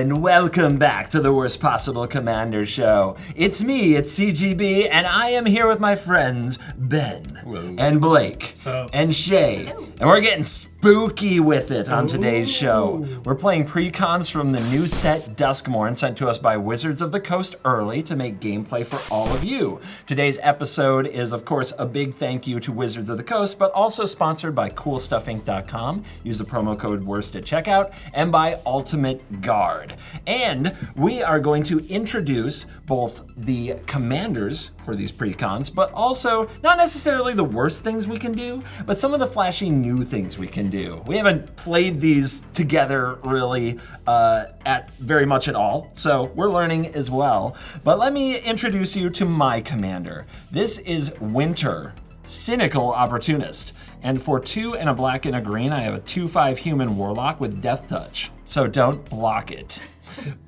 and welcome back to the Worst Possible Commander Show. It's CGB, and I am here with my friends Ben and Blake and Shea. And we're getting spooky with it on today's show. We're playing Precons from the new set Duskmourn, sent to us by Wizards of the Coast early to make gameplay for all of you. Today's episode is, of course, a big thank you to Wizards of the Coast, but also sponsored by CoolStuffInc.com. Use the promo code WORST at checkout, and by Ultimate Guard. And we are going to introduce both the commanders for these Precons, but also not necessarily the worst things we can do, but some of the flashy new things we can do. We haven't played these together really at very much at all, so we're learning as well. But let me introduce you to my commander. This is Winter, Cynical Opportunist. And for 2 and a black and a green, I have a 2/5 human warlock with death touch. So don't block it.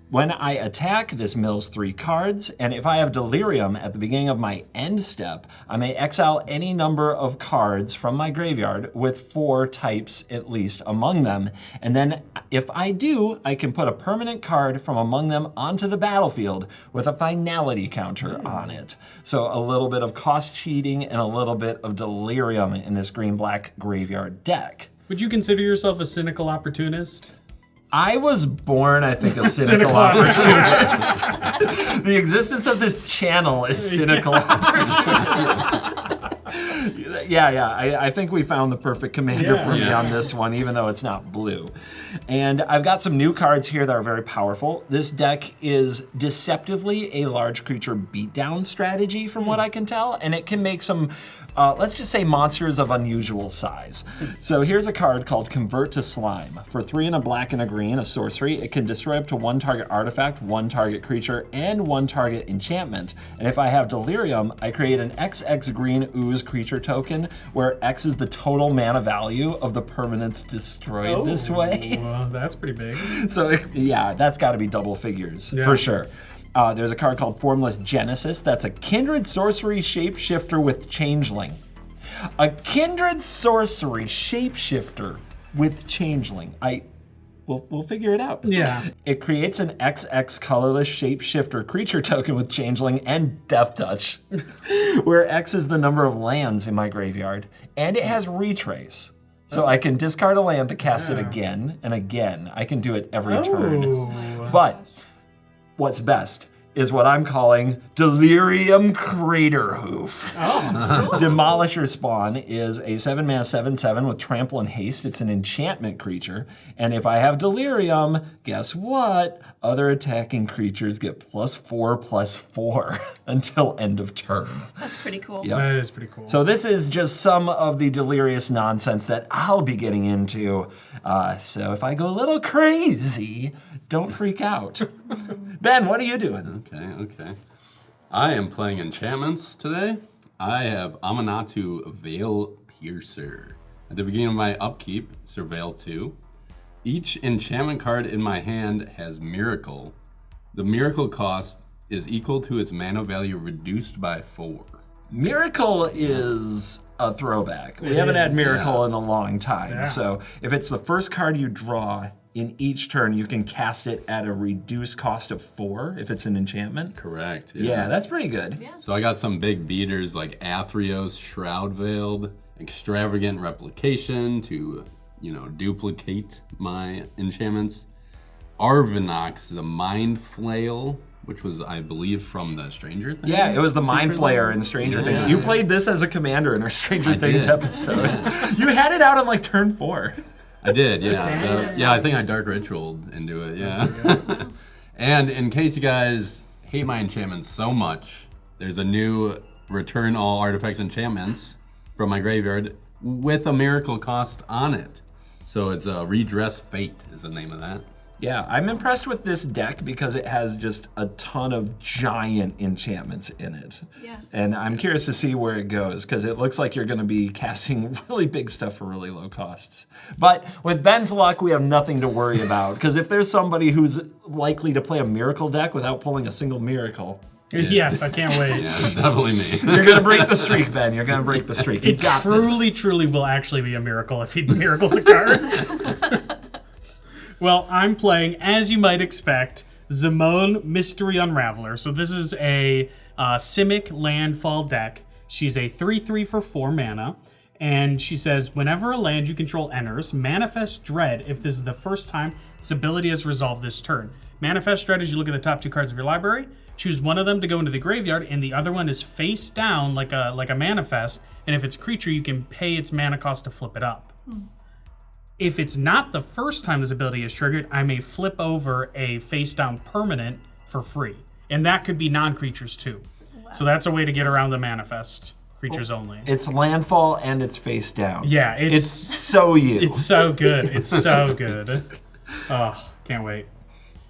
When I attack, this mills 3 cards, and if I have Delirium at the beginning of my end step, I may exile any number of cards from my graveyard with 4 types at least among them. And then if I do, I can put a permanent card from among them onto the battlefield with a finality counter on it. So a little bit of cost cheating and a little bit of Delirium in this green-black graveyard deck. Would you consider yourself a cynical opportunist? I was born, I think, a cynical opportunist. The existence of this channel is cynical opportunism. I think we found the perfect commander for me on this one, even though it's not blue. And I've got some new cards here that are very powerful. This deck is deceptively a large creature beatdown strategy, from what I can tell, and it can make some, let's just say, monsters of unusual size. So here's a card called Convert to Slime. For 3 and a black and a green, a sorcery, it can destroy up to 1 target artifact, 1 target creature, and 1 target enchantment. And if I have Delirium, I create an XX green ooze creature token, where X is the total mana value of the permanents destroyed this way. Well, that's pretty big. So yeah, that's got to be double figures for sure. There's a card called Formless Genesis. That's a kindred sorcery shapeshifter with changeling. A kindred sorcery shapeshifter with changeling. We'll figure it out. Yeah. It creates an XX colorless shapeshifter creature token with changeling and death touch, where X is the number of lands in my graveyard, and it has retrace. So I can discard a land to cast it again and again. I can do it every turn. But what's best is what I'm calling Delirium Craterhoof. Demolisher Spawn is a 7-mana 7/7 with trample and haste. It's an enchantment creature. And if I have Delirium, guess what? Other attacking creatures get +4/+4 until end of turn. That's pretty cool. Yep. That is pretty cool. So this is just some of the delirious nonsense that I'll be getting into. So if I go a little crazy, don't freak out. Ben, what are you doing? Okay. I am playing enchantments today. I have Aminatou Veil Piercer. At the beginning of my upkeep, Surveil 2. Each enchantment card in my hand has Miracle. The Miracle cost is equal to its mana value reduced by 4. Miracle is a throwback. We haven't had Miracle in a long time. So if it's the first card you draw in each turn, you can cast it at a reduced cost of 4 if it's an enchantment. Correct. Yeah, that's pretty good. Yeah. So I got some big beaters like Athreos, Shroud Veiled, Extravagant Replication to, duplicate my enchantments. Arvinox, the Mind Flail, which was, I believe, from the Stranger Things. Yeah, it was the Mind Flayer in Stranger Things. You played this as a commander in our Stranger Things episode. You had it out on like turn 4. I did, yeah. I think I Dark Ritualed into it, yeah. And in case you guys hate my enchantments so much, there's a new Return All Artifacts Enchantments from my graveyard with a Miracle cost on it. So it's a Redress Fate is the name of that. Yeah, I'm impressed with this deck because it has just a ton of giant enchantments in it. Yeah. And I'm curious to see where it goes because it looks like you're going to be casting really big stuff for really low costs. But with Ben's luck, we have nothing to worry about because if there's somebody who's likely to play a Miracle deck without pulling a single Miracle. Yes, I can't wait. Yeah, it's definitely me. You're going to break the streak, Ben. You're going to break the streak. You've got truly will actually be a miracle if he miracles a card. Well, I'm playing, as you might expect, Zimone Mystery Unraveler. So this is a Simic landfall deck. She's a 3/3 for 4 mana. And she says, whenever a land you control enters, Manifest Dread if this is the first time this ability has resolved this turn. Manifest Dread is you look at the top 2 cards of your library, choose one of them to go into the graveyard, and the other one is face down like a manifest, and if it's a creature, you can pay its mana cost to flip it up. If it's not the first time this ability is triggered, I may flip over a face down permanent for free. And that could be non-creatures too. Wow. So that's a way to get around the manifest. Creatures only. It's landfall and it's face down. Yeah, it's so you. It's so good. It's so good. Oh, can't wait.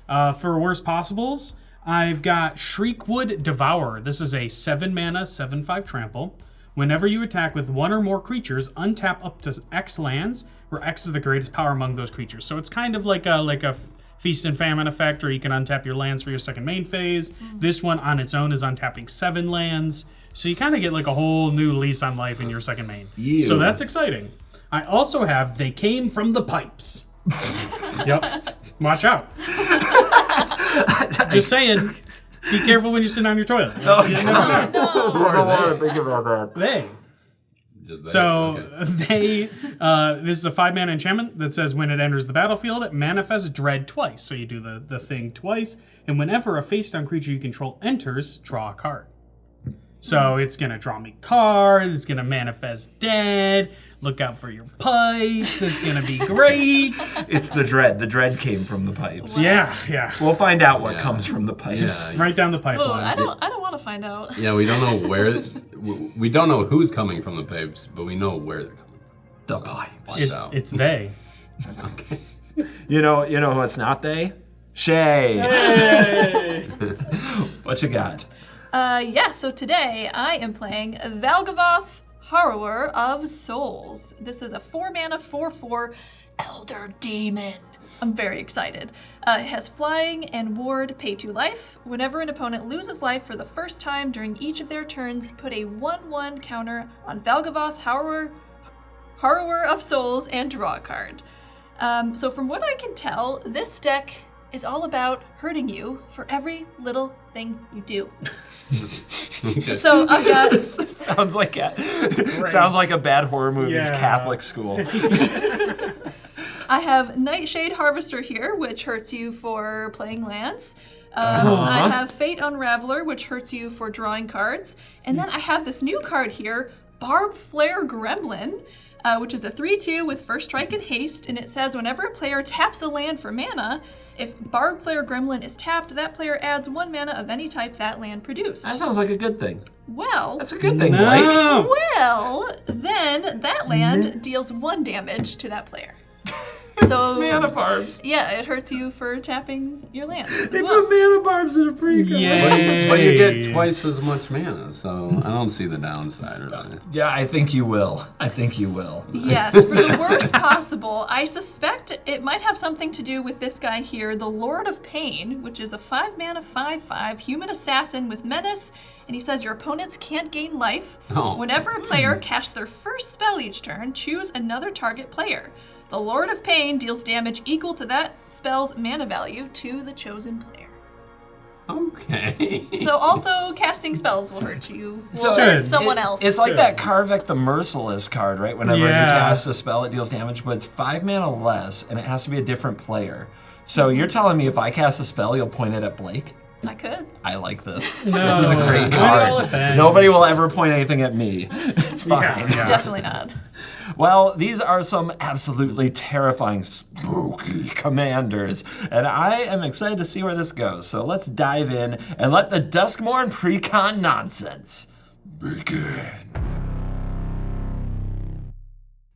For worst possibles, I've got Shriekwood Devourer. This is a 7 mana, 7/5 trample. Whenever you attack with one or more creatures, untap up to X lands, where X is the greatest power among those creatures. So it's kind of like a Feast and Famine effect, where you can untap your lands for your second main phase. This one on its own is untapping 7 lands. So you kind of get like a whole new lease on life in your second main. Ew. So that's exciting. I also have They Came from the Pipes. Yep. Watch out. Just saying, be careful when you're sitting on your toilet. No, you never know. I don't want to think about that. They. This is a 5 mana enchantment that says when it enters the battlefield, it manifests Dread twice. So you do the thing twice, and whenever a face-down creature you control enters, draw a card. So it's going to draw me cards, it's going to manifest dead, look out for your pipes, it's going to be great. It's the dread. The dread came from the pipes. Wow. Yeah. We'll find out what comes from the pipes. Yeah. Right down the pipeline. I don't want to find out. Yeah, we don't know where, we don't know who's coming from the pipes, but we know where they're coming from. The pipes. Watch out. It's they. Okay. You know who it's not they? Shea. Hey. What you got? So today I am playing Valgavoth, Harrower of Souls. This is a 4 mana, 4/4 Elder Demon. I'm very excited. It has flying and ward, pay 2 life. Whenever an opponent loses life for the first time during each of their turns, put a 1/1 counter on Valgavoth, Harrower of Souls, and draw a card. So from what I can tell, this deck is all about hurting you for every little thing you do. Okay. So I've got sounds like a bad horror movie's Catholic school. I have Nightshade Harvester here, which hurts you for playing lands. I have Fate Unraveler, which hurts you for drawing cards. And then I have this new card here, Barb Flare Gremlin, which is a 3/2 with first strike and haste. And it says whenever a player taps a land for mana, if Barb Flare Gremlin is tapped, that player adds 1 mana of any type that land produced. That sounds like a good thing. Well, that's a good thing, Blake. Well, then that land deals 1 damage to that player. So it's mana barbs. Yeah, it hurts you for tapping your lands. They put mana barbs in a Precon. But you get twice as much mana, so I don't see the downside of that. Yeah, I think you will. Yes, for the worst possible, I suspect it might have something to do with this guy here, the Lord of Pain, which is a 5 mana, 5/5 human assassin with menace, and he says your opponents can't gain life. Whenever a player casts their first spell each turn, choose another target player. The Lord of Pain deals damage equal to that spell's mana value to the chosen player. Okay. So also casting spells will hurt you. Will hurt someone else. It's like that Karvek the Merciless card, right? Whenever you cast a spell, it deals damage, but it's 5 mana less, and it has to be a different player. So you're telling me if I cast a spell, you'll point it at Blake? I could. I like this. This is a great card. Nobody will ever point anything at me. It's fine. Yeah. Definitely not. Well, these are some absolutely terrifying, spooky commanders, and I am excited to see where this goes. So let's dive in and let the Duskmourn Precon nonsense begin.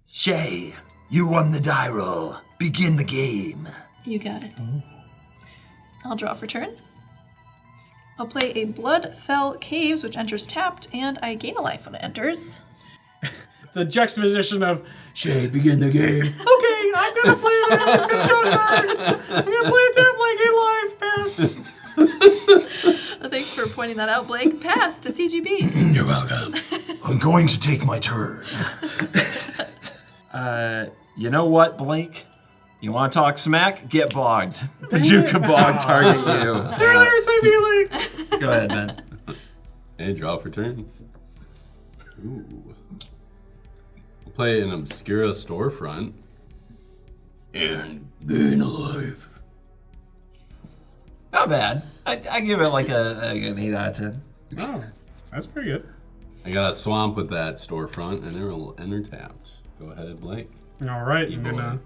Shea, you won the die roll. Begin the game. You got it. I'll draw for turn. I'll play a Bloodfell Caves, which enters tapped, and I gain a life when it enters. The juxtaposition of Shea, begin the game. Okay, I'm gonna play that. I'm gonna draw a card. I'm gonna play a tap like a life pass. Well, thanks for pointing that out, Blake. Pass to CGB. You're welcome. I'm going to take my turn. You know what, Blake? You want to talk smack? Get bogged. The Juke of Bog target you. It really hurts my feelings. Go ahead, Ben. Hey, draw for turn. Ooh. We'll play an Obscura storefront. And gain a life. Not bad. I give it like an 8 out of 10. Oh, that's pretty good. I got a swamp with that storefront, and it'll enter tapped. Go ahead, Blake. All right, I'm gonna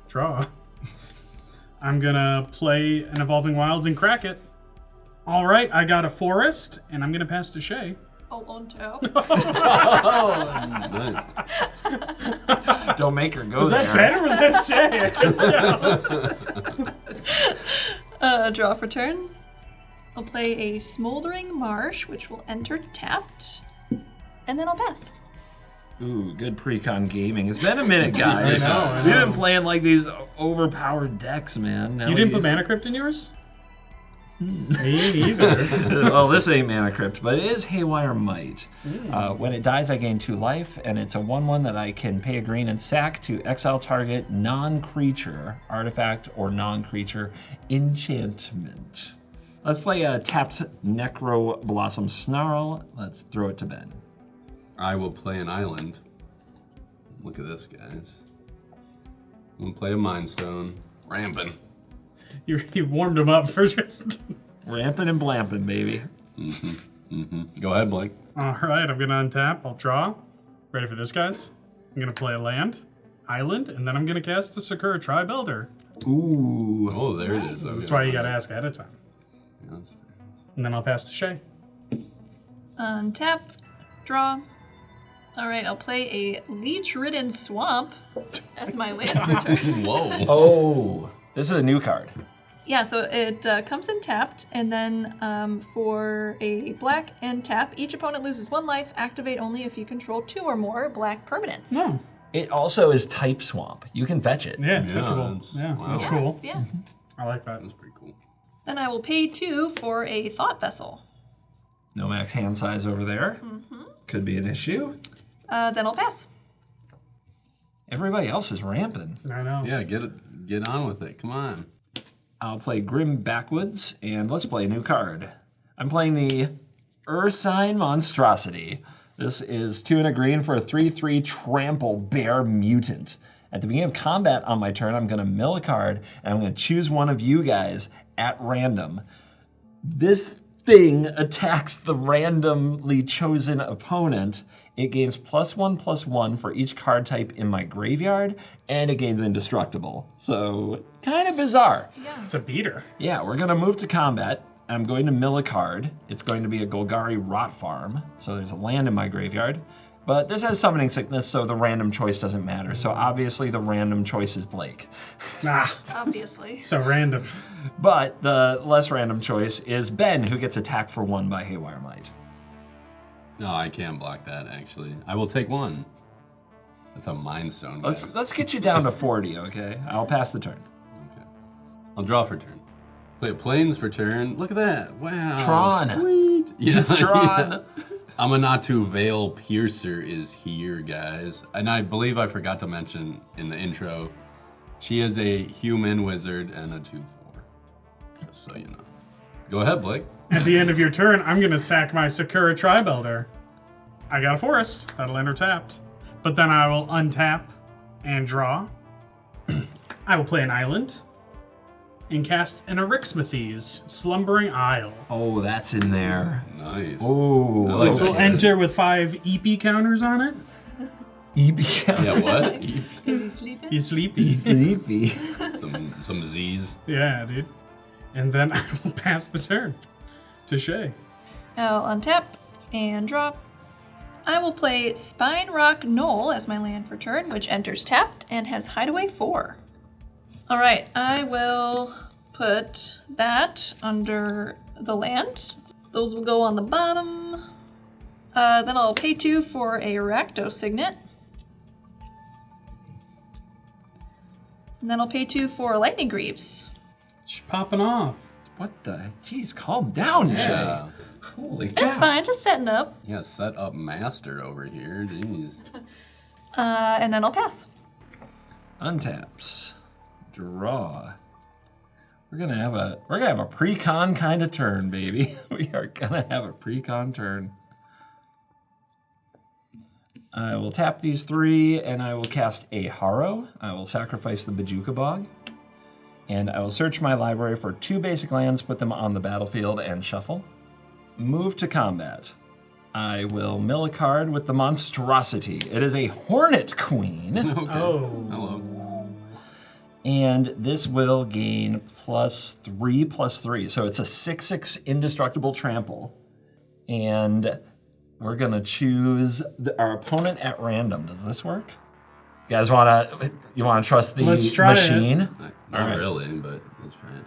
draw. I'm gonna play an Evolving Wilds and crack it. All right, I got a forest, and I'm gonna pass to Shea. I'll on tap. Nice. Don't make her go Was there. that Ben or was that Shea? I couldn't tell. Draw for turn. I'll play a Smoldering Marsh, which will enter tapped, and then I'll pass. Ooh, good Precon gaming. It's been a minute, guys. I know. We've been playing like these overpowered decks, man. Now You didn't put Mana Crypt in yours? Me neither. Well, this ain't Mana Crypt, but it is Haywire Might. When it dies, I gain 2 life, and it's a 1/1 that I can pay a green and sack to exile target non-creature, artifact, or non-creature enchantment. Let's play a tapped Necro Blossom Snarl. Let's throw it to Ben. I will play an island. Look at this, guys. I'm gonna play a Mind Stone. Ramping. You warmed him up for just. Ramping and blamping, baby. Go ahead, Blake. All right, I'm gonna untap. I'll draw. Ready for this, guys? I'm gonna play a land, island, and then I'm gonna cast a Sakura Tribe Elder. Ooh. Oh, there it is. That's why you gotta ask ahead of time. Yeah, that's fair. And then I'll pass to Shea. Untap, draw. All right, I'll play a Leech-Ridden Swamp as my land for turn. Whoa. Oh, this is a new card. Yeah, so it comes in tapped, and then for a black and tap, each opponent loses 1 life. Activate only if you control 2 or more black permanents. No. It also is type swamp. You can fetch it. Yeah, it's Yeah, fetchable. that's- Yeah, wow. that's cool. Yeah. I like that. That's pretty cool. Then I will pay 2 for a Thought Vessel. No max hand size over there. Could be an issue. Then I'll pass. Everybody else is ramping. I know. Yeah, get on with it. Come on. I'll play Grim Backwoods, and let's play a new card. I'm playing the Ursine Monstrosity. This is 2 and a green for a 3/3 Trample Bear Mutant. At the beginning of combat on my turn, I'm going to mill a card, and I'm going to choose one of you guys at random. This thing attacks the randomly chosen opponent. It gains +1/+1 for each card type in my graveyard, and it gains indestructible. So, kind of bizarre. It's a beater. Yeah, we're gonna move to combat. I'm going to mill a card. It's going to be a Golgari Rot Farm. So there's a land in my graveyard. But this has summoning sickness, so the random choice doesn't matter. So obviously the random choice is Blake. Ah, Obviously. so random. But the less random choice is Ben, who gets attacked for 1 by Haywire Might. No, I can't block that, actually. I will take 1. That's a Mind Stone, guys. Let's get you down to 40, okay? I'll pass the turn. Okay. I'll draw for turn. Play a Plains for turn. Look at that. Wow. Tron. Sweet. Yeah, It's Tron. Aminatou Veil Piercer is here, guys. And I believe I forgot to mention in the intro, she is a human wizard and a 2/4. Just so you know. Go ahead, Blake. At the end of your turn, I'm gonna sack my Sakura Tribe Elder. I got a forest. That'll enter tapped. But then I will untap and draw. I will play an island and cast an Erixmathes, Slumbering Isle. Oh, that's in there. Nice. Oh, I like This will that. enter with 5 EP counters on it. Yeah, what? Is he sleeping? He's sleepy. Sleepy. some Z's. Yeah, dude. And then I will pass the turn to Shea. I'll untap and draw. I will play Spine Rock Knoll as my land for turn, which enters tapped and has Hideaway 4. All right, I will put that under the land. Those will go on the bottom. Then I'll pay 2 for a Rakdos Signet. And then I'll pay 2 for Lightning Greaves. She's popping off. What the? Jeez, calm down, Yeah. Shea. Holy cow. That's fine, just setting up. Yeah, set up master over here. Jeez. And then I'll pass. Untaps. draw. We're gonna have a Precon kind of turn, baby. We are gonna have a Precon turn. I will tap these 3, and I will cast a Harrow. I will sacrifice the Bajuka Bog, and I will search my library for 2 basic lands, put them on the battlefield, and shuffle. Move to combat. I will mill a card with the monstrosity. It is a Hornet Queen. Okay. Oh. Hello. And this will gain +3/+3. So it's a 6/6 indestructible trample. And we're gonna choose our opponent at random. Does this work? You guys wanna trust the Let's try machine? Not really, but let's try it.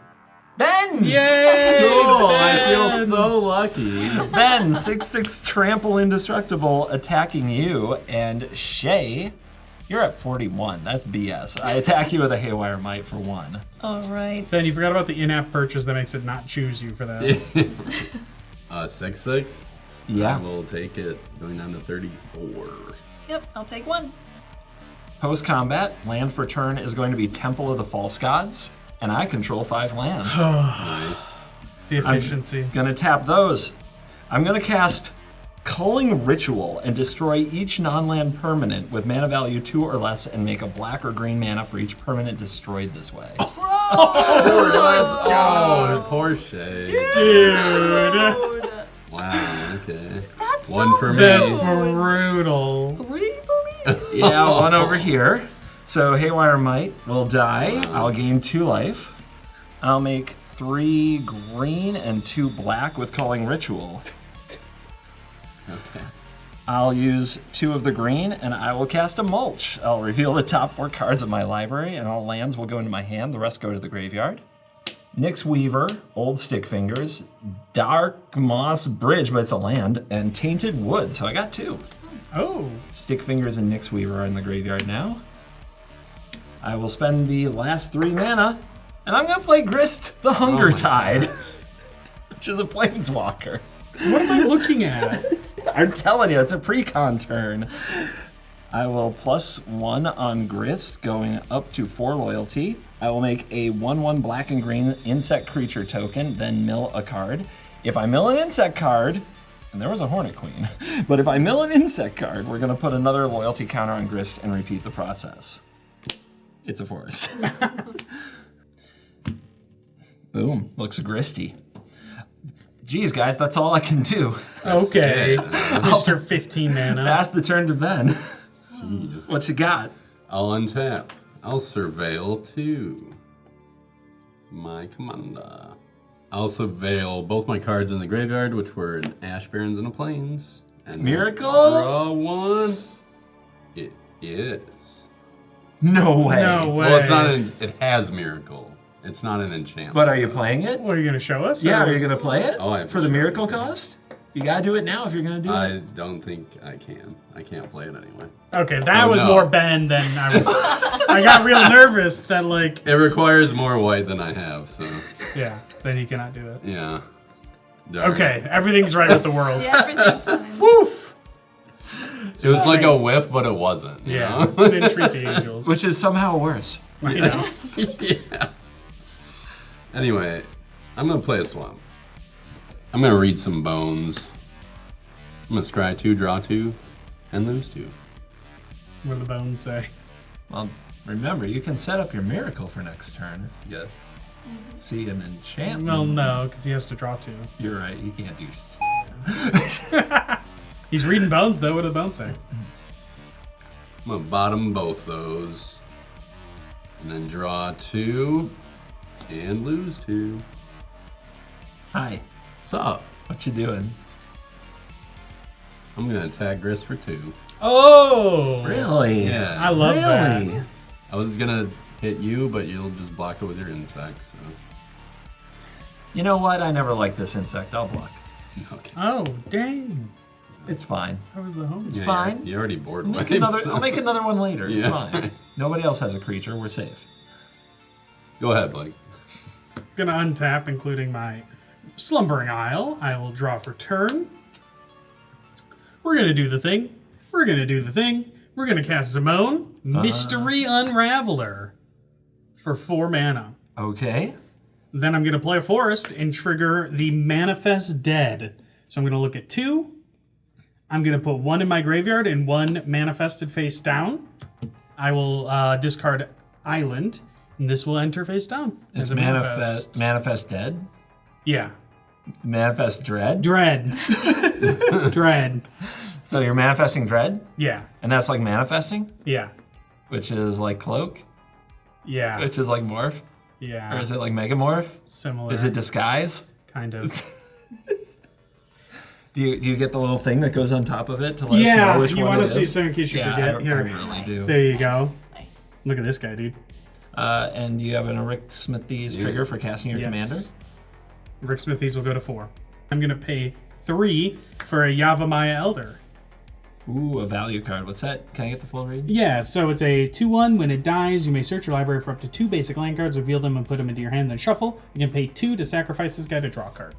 Ben! Yay! Cool, I feel so lucky. Ben, 6/6 trample indestructible attacking you, and Shea, you're at 41. That's BS. I attack you with a Haywire Might for 1. All right. Ben, you forgot about the in-app purchase that makes it not choose you for that. 6/6. Yeah. I will take it, going down to 34. Yep, I'll take 1. Post-combat, land for turn is going to be Temple of the False Gods, and I control 5 lands. Nice. The efficiency. Gonna tap those. I'm gonna cast Culling Ritual and destroy each non-land permanent with mana value 2 or less and make a black or green mana for each permanent destroyed this way. Oh, poor Shea. Dude. Wow, okay. That's One so for me. That's brutal. 3 for me. Yeah, 1 over here. So Haywire Might will die. I'll gain 2 life. I'll make 3 green and 2 black with Culling Ritual. Okay. I'll use 2 of the green, and I will cast a Mulch. I'll reveal the top 4 cards of my library, and all lands will go into my hand. The rest go to the graveyard. Nyx Weaver, Old Stick Fingers, Dark Moss Bridge, but it's a land, and Tainted Wood, so I got 2. Oh. Stick Fingers and Nyx Weaver are in the graveyard now. I will spend the last 3 mana, and I'm gonna play Grist the Hunger Tide, which is a Planeswalker. What am I looking at? I'm telling you, it's a Precon turn. I will +1 on Grist, going up to 4 loyalty. I will make a 1/1 black and green insect creature token, then mill a card. If I mill an insect card, and there was a Hornet Queen, but if I mill an insect card, we're gonna put another loyalty counter on Grist and repeat the process. It's a forest. Boom, looks gristy. Geez, guys, that's all I can do. Okay. Mr. 15 mana. Pass the turn to Ben. Jeez. What you got? I'll untap. I'll surveil 2. My commander. I'll surveil both my cards in the graveyard, which were an Ash Barrens and a Plains. And Miracle? Draw 1. It is. No way. No way. Well, it's not it has Miracle. It's not an enchantment. But are you playing it? What, are you going to show us? Yeah, or- are you gonna play it? Oh, I have for to the show miracle you. cost? You gotta do it now if you're gonna do I it. don't think I can. I can't play it anyway. Okay, that So was no. more Ben than I was. I got real nervous that, like, It requires more white than I have, so yeah, then you cannot do it. yeah. Darn. Okay, everything's right with the world. Yeah, everything's fine. Woof! It was like a whiff, but it wasn't. You Yeah, know? it's an entreat the angels. Which is somehow worse. you know. Yeah. Anyway, I'm gonna play a swamp. I'm gonna read some bones. I'm gonna scry 2, draw 2, and lose 2. What do the bones say? Well, remember, you can set up your miracle for next turn if you see an enchantment. Well, no, because he has to draw 2. You're right, you can't do He's reading bones, though. What do the bones say? I'm gonna bottom both those, and then draw 2, and lose 2. Hi, What's up? what you doing? I'm gonna attack Grist for 2. Oh! Really? Yeah. I love Really? that. I was gonna hit you, but you'll just block it with your insects. So. You know what? I never liked this insect. I'll block. Okay. Oh, dang. It's fine. How was the home? It's Yeah, fine. You already bored I'll wiped. I'll make another one later. It's Yeah. fine. Nobody else has a creature. We're safe. Go ahead, Blake. Gonna untap, including my Slumbering Isle. I will draw for turn. We're gonna do the thing. We're gonna cast Zimone, Mystery Unraveler. for 4 mana. Okay. Then I'm going to play a forest and trigger the Manifest Dead. So I'm going to look at 2. I'm going to put 1 in my graveyard and 1 manifested face down. I will discard Island, and this will enter face down. Is manifest dead? Yeah. Manifest dread? Dread. Dread. So you're manifesting dread? Yeah. And that's like manifesting? Yeah. Which is like cloak? Yeah. Which is like morph? Yeah. Or is it like megamorph? Similar. Is it disguise? Kind of. Do you get the little thing that goes on top of it to let us know which one it is? Yeah, you want to see some in case you forget? Here. I really do. There you go. Nice. Look at this guy, dude. And you have an Rick Smithy's trigger for casting your commander? Rick Smithy's will go to 4. I'm going to pay 3 for a Yavimaya Elder. Ooh, a value card. What's that? Can I get the full read? Yeah, so it's a 2/1. When it dies, you may search your library for up to 2 basic land cards, reveal them, and put them into your hand, then shuffle. You can pay 2 to sacrifice this guy to draw a card.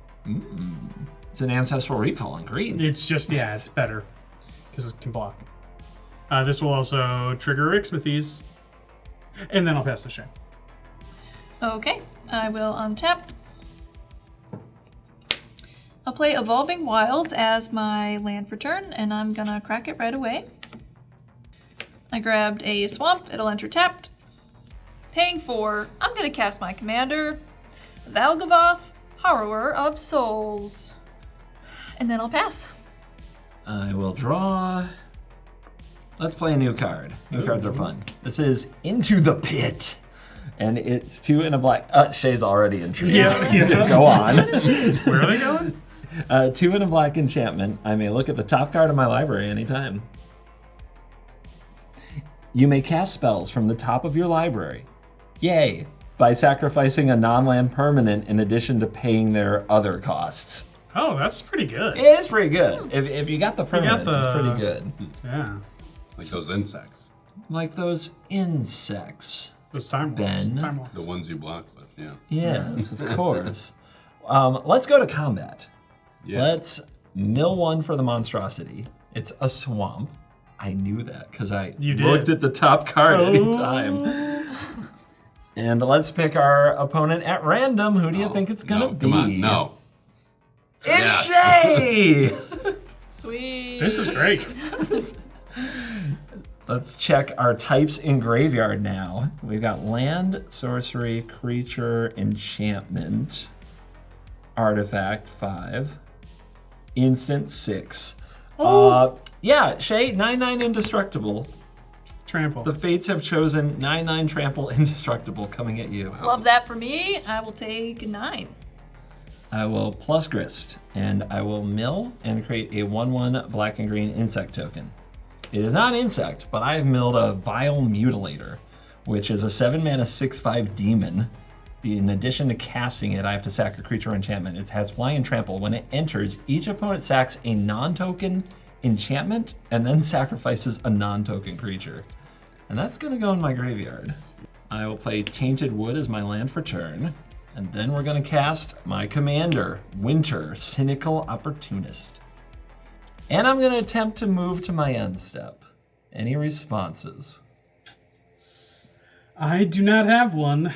It's an Ancestral Recall in green. It's just, it's better because it can block. This will also trigger Rick Smithy's, and then I'll pass the Shea. Okay, I will untap. I'll play Evolving Wilds as my land for turn, and I'm gonna crack it right away. I grabbed a swamp, it'll enter tapped. Paying 4, I'm gonna cast my commander, Valgavoth, Harrower of Souls. And then I'll pass. I will draw. Let's play a new card. New cards are fun. This is Into the Pit. And it's 2 and a black. Shay's already intrigued. Yeah. Go on. Where are they going? 2 and a black enchantment. I may look at the top card of my library anytime. You may cast spells from the top of your library. Yay! By sacrificing a non-land permanent in addition to paying their other costs. Oh, that's pretty good. It is pretty good. If you got the permanents, it's pretty good. Yeah. Like those insects. Like those insects. Those time warps. Ben? Time warps. The ones you block with, yeah. Yes, of course. Let's go to combat. Yeah. Let's mill 1 for the monstrosity. It's a swamp. I knew that because I looked at the top card anytime. And let's pick our opponent at random. Who do you think it's gonna be? Come on, no. It's Shea! Sweet. This is great. Let's check our types in graveyard now. We've got land, sorcery, creature, enchantment, artifact 5, instant 6. Yeah, Shea, 9/9 indestructible. Trample. The fates have chosen 9/9 trample indestructible coming at you. Love that for me. I will take 9. I will plus grist, and I will mill and create a 1/1 black and green insect token. It is not an insect, but I have milled a Vile Mutilator, which is a 7-mana 6/5 demon. In addition to casting it, I have to sack a creature or enchantment. It has flying and trample. When it enters, each opponent sacks a non-token enchantment and then sacrifices a non-token creature. And that's gonna go in my graveyard. I will play Tainted Wood as my land for turn. And then we're gonna cast my commander, Winter, Cynical Opportunist. And I'm gonna attempt to move to my end step. Any responses? I do not have one.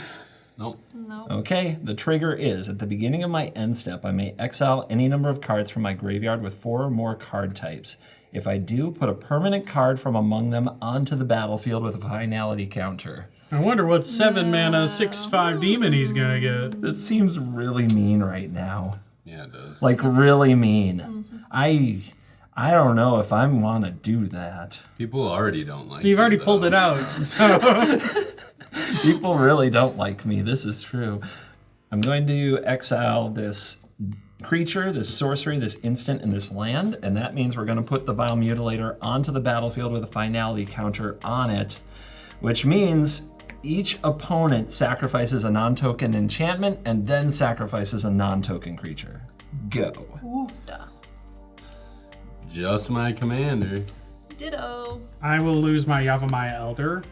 Nope. No. Okay, the trigger is, at the beginning of my end step, I may exile any number of cards from my graveyard with 4 or more card types. If I do, put a permanent card from among them onto the battlefield with a finality counter. I wonder what 7-mana 6/5 demon he's gonna get. That seems really mean right now. Yeah, it does. Like, really mean. I don't know if I want to do that. People already don't like You've already though. pulled it out, so... People really don't like me, this is true. I'm going to exile this creature, this sorcery, this instant, and this land, and that means we're going to put the Vile Mutilator onto the battlefield with a finality counter on it, which means each opponent sacrifices a non-token enchantment and then sacrifices a non-token creature. Go. Oofda. Just my commander. Ditto. I will lose my Yavimaya Elder,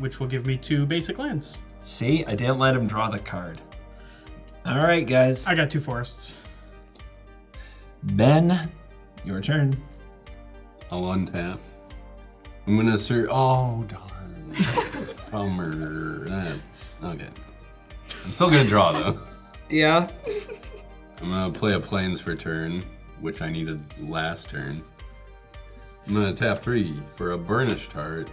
which will give me 2 basic lands. See, I didn't let him draw the card. All right, guys. I got 2 forests. Ben, your turn. I'll untap. I'm gonna assert. Oh darn! Palmer. Okay. I'm still gonna draw though. Yeah. I'm gonna play a Plains for turn, which I needed last turn. I'm gonna tap 3 for a Burnished Heart.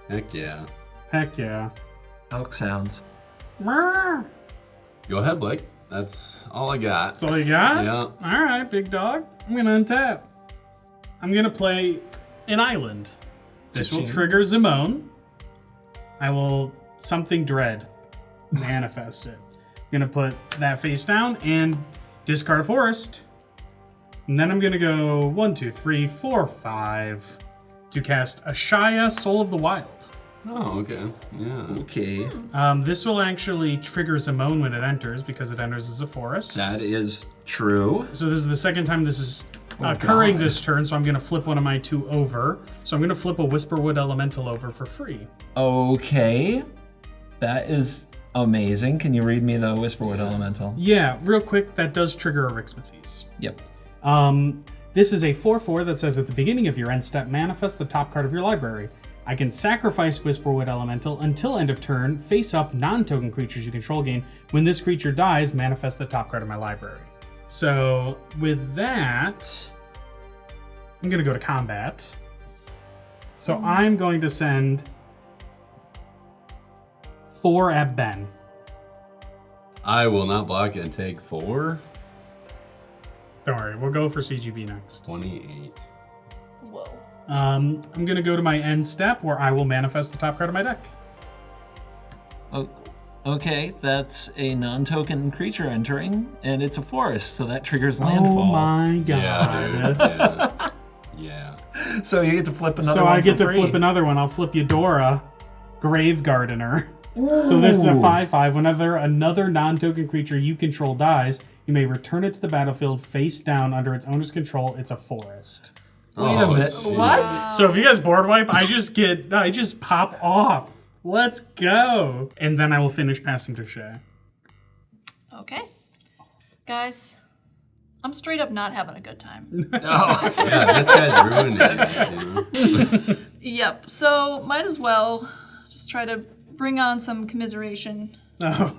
Heck yeah. Heck yeah. Elk sounds. That's Go ahead, Blake. That's all I got. all you got? Yeah. All right, big dog. I'm gonna untap. I'm gonna play an island. This will trigger Zimone. I will something dread. Manifest it. I'm gonna put that face down and discard a forest. And then I'm gonna go 1, 2, 3, 4, 5 to cast a Shea, Soul of the Wild. Oh, okay. Yeah. Okay. This will actually trigger Zimone when it enters because it enters as a forest. That is true. So this is the second time this is occurring this turn, so I'm going to flip one of my 2 over. So I'm going to flip a Whisperwood Elemental over for free. Okay. That is amazing. Can you read me the Whisperwood Elemental? Yeah, real quick, that does trigger a Rixmathes. Yep. This is a 4/4 that says at the beginning of your end step, manifest the top card of your library. I can sacrifice Whisperwood Elemental until end of turn, face up non-token creatures you control gain. When this creature dies, manifest the top card of my library. So with that, I'm going to go to combat. So I'm going to send 4 at Ben. I will not block and take 4. Don't worry, we'll go for CGB next. 28. Whoa. I'm going to go to my end step where I will manifest the top card of my deck. Oh, okay, that's a non-token creature entering, and it's a forest, so that triggers landfall. Oh my god. Yeah, dude. Yeah. So you get to flip another So one I get for to free. flip another one. I'll flip Eudora, Grave Gardener. So this is a 5/5. Whenever another non-token creature you control dies, you may return it to the battlefield face down under its owner's control. It's a forest. Wait a minute. Geez. What? So if you guys board wipe, I just pop off. Let's go. And then I will finish passing to Shea. Okay. Guys, I'm straight up not having a good time. Oh, Yeah, this guy's ruining it. You know? Yep, so might as well just try to bring on some commiseration. Oh.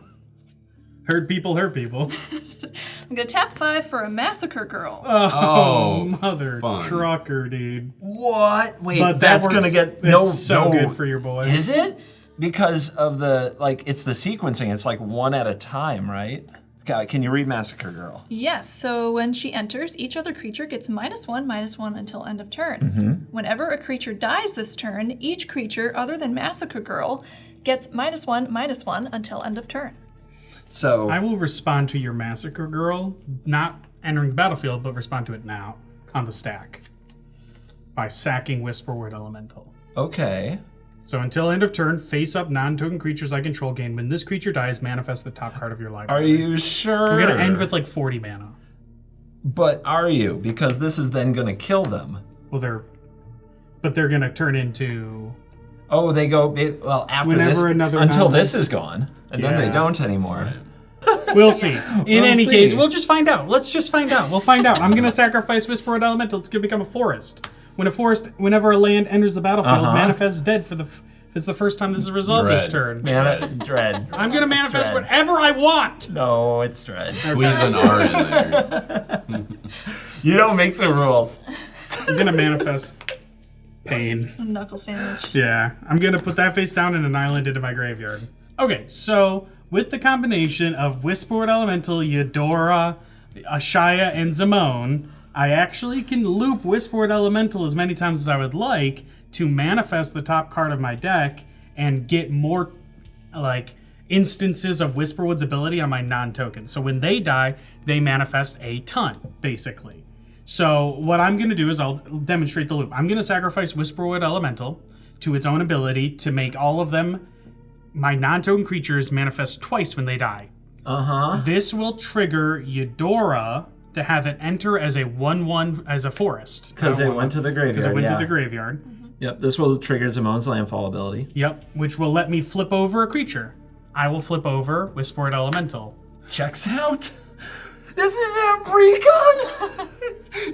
Hurt people, hurt people. I'm gonna tap 5 for a Massacre Girl. Oh, mother fun. trucker, dude. what? Wait, But that's that gonna works- get it's so good for your boy. Is it? Because of the it's the sequencing. It's like one at a time, right? Can you read Massacre Girl? Yes, so when she enters, each other creature gets -1/-1 until end of turn. Whenever a creature dies this turn, each creature other than Massacre Girl gets -1/-1 until end of turn. So I will respond to your Massacre Girl, not entering the battlefield, but respond to it now on the stack by sacking Whisperwood Elemental. okay. So until end of turn, face up non-token creatures I control gain. When this creature dies, manifest the top card of your Are library. you sure? I'm gonna end with like 40 mana. But are you? Because this is then gonna kill them. Well, they're gonna turn into. Oh, they go after Whenever this another until non- this is gone, and then they Yeah. don't anymore. We'll see. In any see. case, we'll just find out. Let's just find out. We'll find out. I'm gonna sacrifice Whisperwood Elemental. It's gonna become a forest. Whenever a land enters the battlefield, manifests dead for the. If it's the first time this is resolved this turn. Dread. I'm gonna manifest dread. whatever I want. No, it's Dread. Squeeze an R in there. You don't make the rules. I'm gonna manifest pain. A knuckle sandwich. Yeah, I'm gonna put that face down and an island into my graveyard. Okay, so with the combination of Whisperwood Elemental, Eudora, Shea, and Zimone, I actually can loop Whisperwood Elemental as many times as I would like to manifest the top card of my deck and get more instances of Whisperwood's ability on my non-tokens. So when they die, they manifest a ton, basically. So what I'm going to do is I'll demonstrate the loop. I'm going to sacrifice Whisperwood Elemental to its own ability to make all of them, my non-token creatures, manifest twice when they die. This will trigger Eudora to have it enter as a 1/1 as a forest. Because it went to the graveyard. Because it went to the graveyard. Yep, this will trigger Zimone's landfall ability. Yep, which will let me flip over a creature. I will flip over Whisperwood Elemental. Checks out. This is a Precon!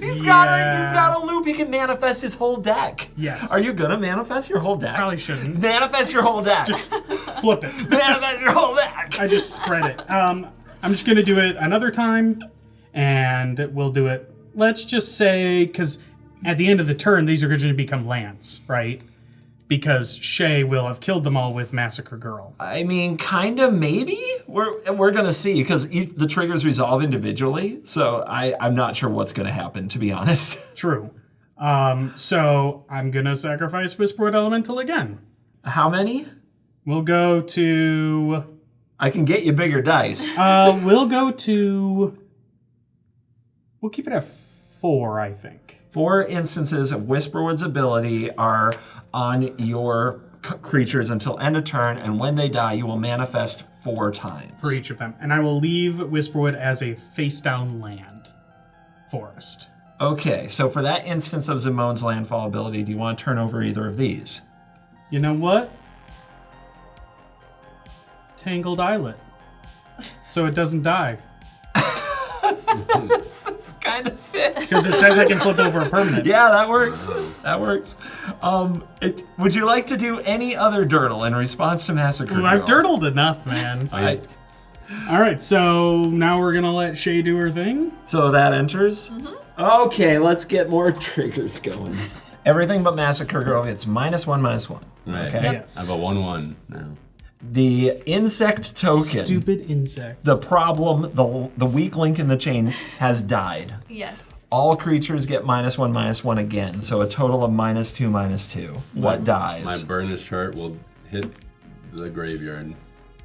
He's got a loop. He can manifest his whole deck. Yes. Are you gonna manifest your whole deck? Probably shouldn't. Manifest your whole deck. Just flip it. Manifest your whole deck. I just spread it. I'm just gonna do it another time, and we'll do it. Let's just say, because at the end of the turn, these are going to become lands, right? Because Shea will have killed them all with Massacre Girl. I mean, kind of, maybe? We're going to see, because the triggers resolve individually, so I'm not sure what's going to happen, to be honest. True. So I'm going to sacrifice Whisperwood Elemental again. How many? We'll go to... I can get you bigger dice. We'll go to... We'll keep it at 4, I think. 4 instances of Whisperwood's ability are on your creatures until end of turn, and when they die, you will manifest 4 times. For each of them. And I will leave Whisperwood as a face-down land forest. Okay, so for that instance of Zimone's landfall ability, do you want to turn over either of these? You know what? Tangled Islet. So it doesn't die. Kind of sick. Because it says I can flip over a permanent. Yeah, that works. That works. Would you like to do any other dirtle in response to Massacre Girl? I've dirtled enough, man. All right, so now we're going to let Shea do her thing. So that enters? Mm-hmm. Okay, let's get more triggers going. Everything but Massacre Girl gets -1/-1. Right. Okay. Yes. I have a 1/1 now. The insect token. Stupid insect. The problem, the weak link in the chain has died. Yes. All creatures get -1/-1 again, so a total of -2/-2. What dies? My burnished heart will hit the graveyard.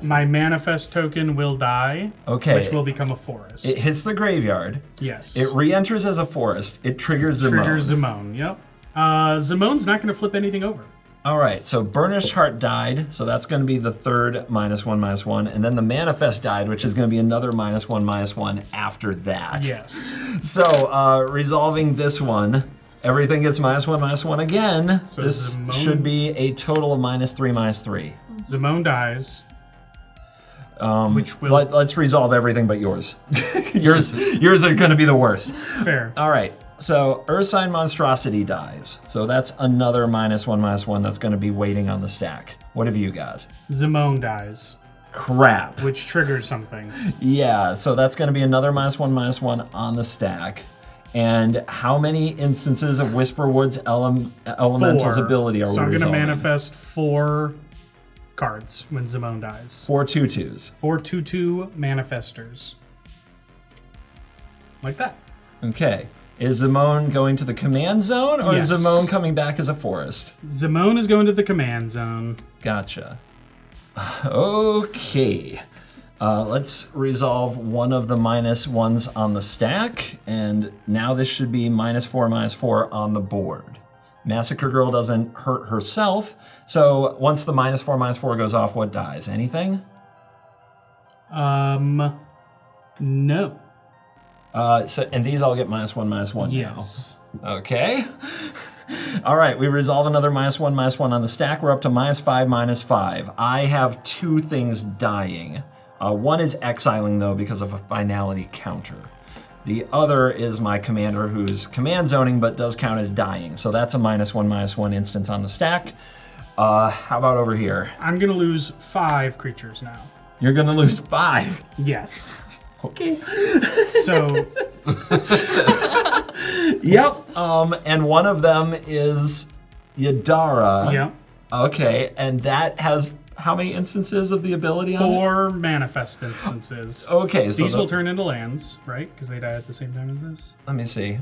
My manifest token will die, Okay. which will become a forest. It hits the graveyard. Yes. It re-enters as a forest. It triggers Zimone. Triggers Zimone, yep. Zimone's not going to flip anything over. All right, so Burnished Heart died, so that's going to be the third -1/-1, and then the Manifest died, which is going to be another -1/-1 after that. Yes. So, resolving this one, everything gets -1/-1 again. So this Zimone- should be a total of -3/-3. Zimone dies. Which will... Let's resolve everything but yours. yours are going to be the worst. Fair. All right. So Ursine Monstrosity dies. So that's another -1/-1 that's going to be waiting on the stack. What have you got? Zimone dies. Crap. Which triggers something. Yeah, so that's going to be another -1/-1 on the stack. And how many instances of Whisperwood's Elemental's 4. ability are we So I'm going to resolving? manifest 4 cards when Zimone dies. 4 2/2s. 4 2/2 manifestors. Like that. Okay. Is Zimone going to the command zone, or Yes. is Zimone coming back as a forest? Zimone is going to the command zone. Gotcha. Okay. Let's resolve one of the -1s on the stack, and now this should be -4/-4 on the board. Massacre Girl doesn't hurt herself, so once the -4/-4 goes off, what dies? Anything? No. And these all get -1/-1 Yes. now. Okay. All right, we resolve another -1/-1 on the stack. We're up to -5/-5. I have 2 things dying. One is exiling, though, because of a finality counter. The other is my commander, who's command zoning, but does count as dying. So that's a -1/-1 instance on the stack. How about over here? I'm going to lose 5 creatures now. You're going to lose 5. Yes. Okay. So... Yep. And one of them is Yadara. Yep. Okay, and that has how many instances of the ability on it? 4 manifest instances. Okay, so These will turn into lands, right? Because they die at the same time as this. let me see.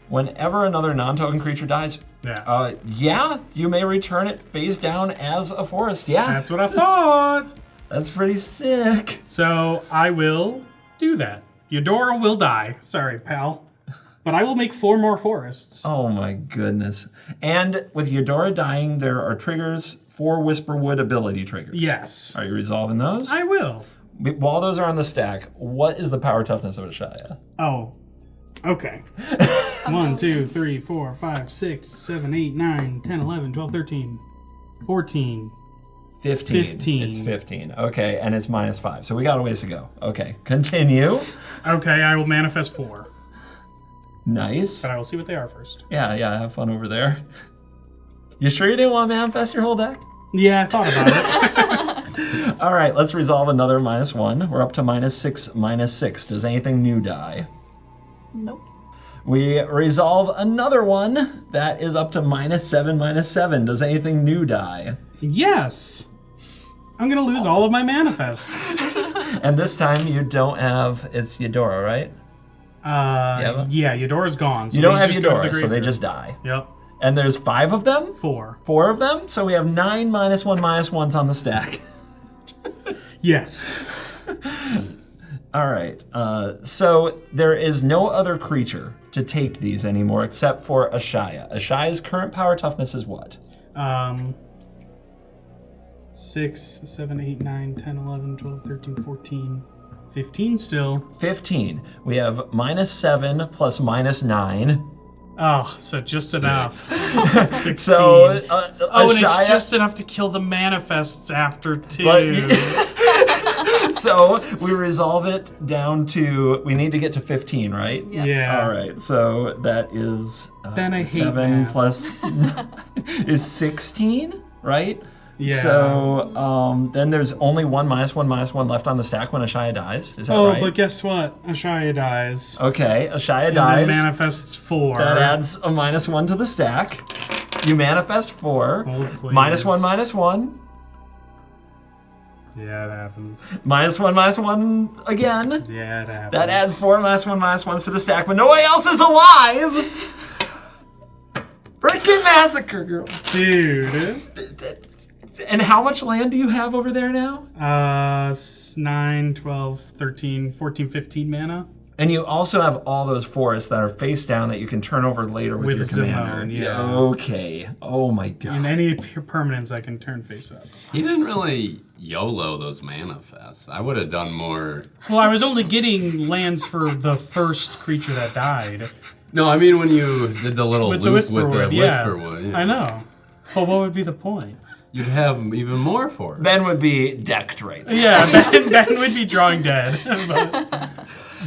Whenever another non-token creature dies, Yeah. you may return it face down as a forest. Yeah, That's what I thought. that's pretty sick. So I will do that. Eudora will die. Sorry, pal. But I will make 4 more forests. Oh my goodness. And with Eudora dying, there are triggers, 4 Whisperwood ability triggers. Yes. Are you resolving those? I will. While those are on the stack, what is the power toughness of a Shea? Oh. Okay. 1, 2, 3, 4, 5, 6, 7, 8, 9, 10, 11, 12, 13, 14. 15. 15. It's 15. Okay, and it's -5. So we got a ways to go. Okay, continue. Okay, I will manifest 4. Nice. But I will see what they are first. Yeah, have fun over there. You sure you didn't want to manifest your whole deck? Yeah, I thought about it. All right, let's resolve another -1. We're up to -6, -6. Does anything new die? Nope. We resolve another one that is up to -7, -7. Does anything new die? Yes. I'm going to lose all of my manifests. And this time you don't have, it's Eudora, right? Yeah, Eudora's gone. So You don't these have just go to the Eudora, so they graveyard. just die. Yep. And there's 5 of them? 4. 4 of them? So we have 9 -1, -1s on the stack. Yes. All right, so there is no other creature to take these anymore except for Ashaya. Ashaya's current power toughness is what? 6, 7, 8, 9, 10, 11, 12, 13, 14, 15 still. 15. We have -7 plus -9. Oh, so just enough. 16. So, and Ashaya, it's just enough to kill the manifests after 2. So we resolve it down to, we need to get to 15, right? Yeah. All right, so that is Then I hate 7 math. plus is 16, right? Yeah. So then there's only one -1, -1 left on the stack when Ashaya dies. Is that right? But guess what? Ashaya dies. Okay, Ashaya And dies. then manifests 4. That adds a -1 to the stack. You manifest 4. Hold, please. -1, -1. Yeah, it happens. -1, -1 again. Yeah, it happens. That adds 4 -1, -1s to the stack, but nobody else is alive! Freaking massacre, girl. Dude. And how much land do you have over there now? 9, 12, 13, 14, 15 mana. And you also have all those forests that are face down that you can turn over later with your commander. Zimone, yeah. Okay. Oh my god. And any permanents I can turn face up. He didn't really YOLO those manifests. I would have done more. Well, I was only getting lands for the first creature that died. No, I mean when you did the little With the loop with Whisperwood, the yeah. Whisperwood. Yeah. I know. But what would be the point? You'd have even more for it. Ben would be decked right now. Yeah, Ben would be drawing dead. But,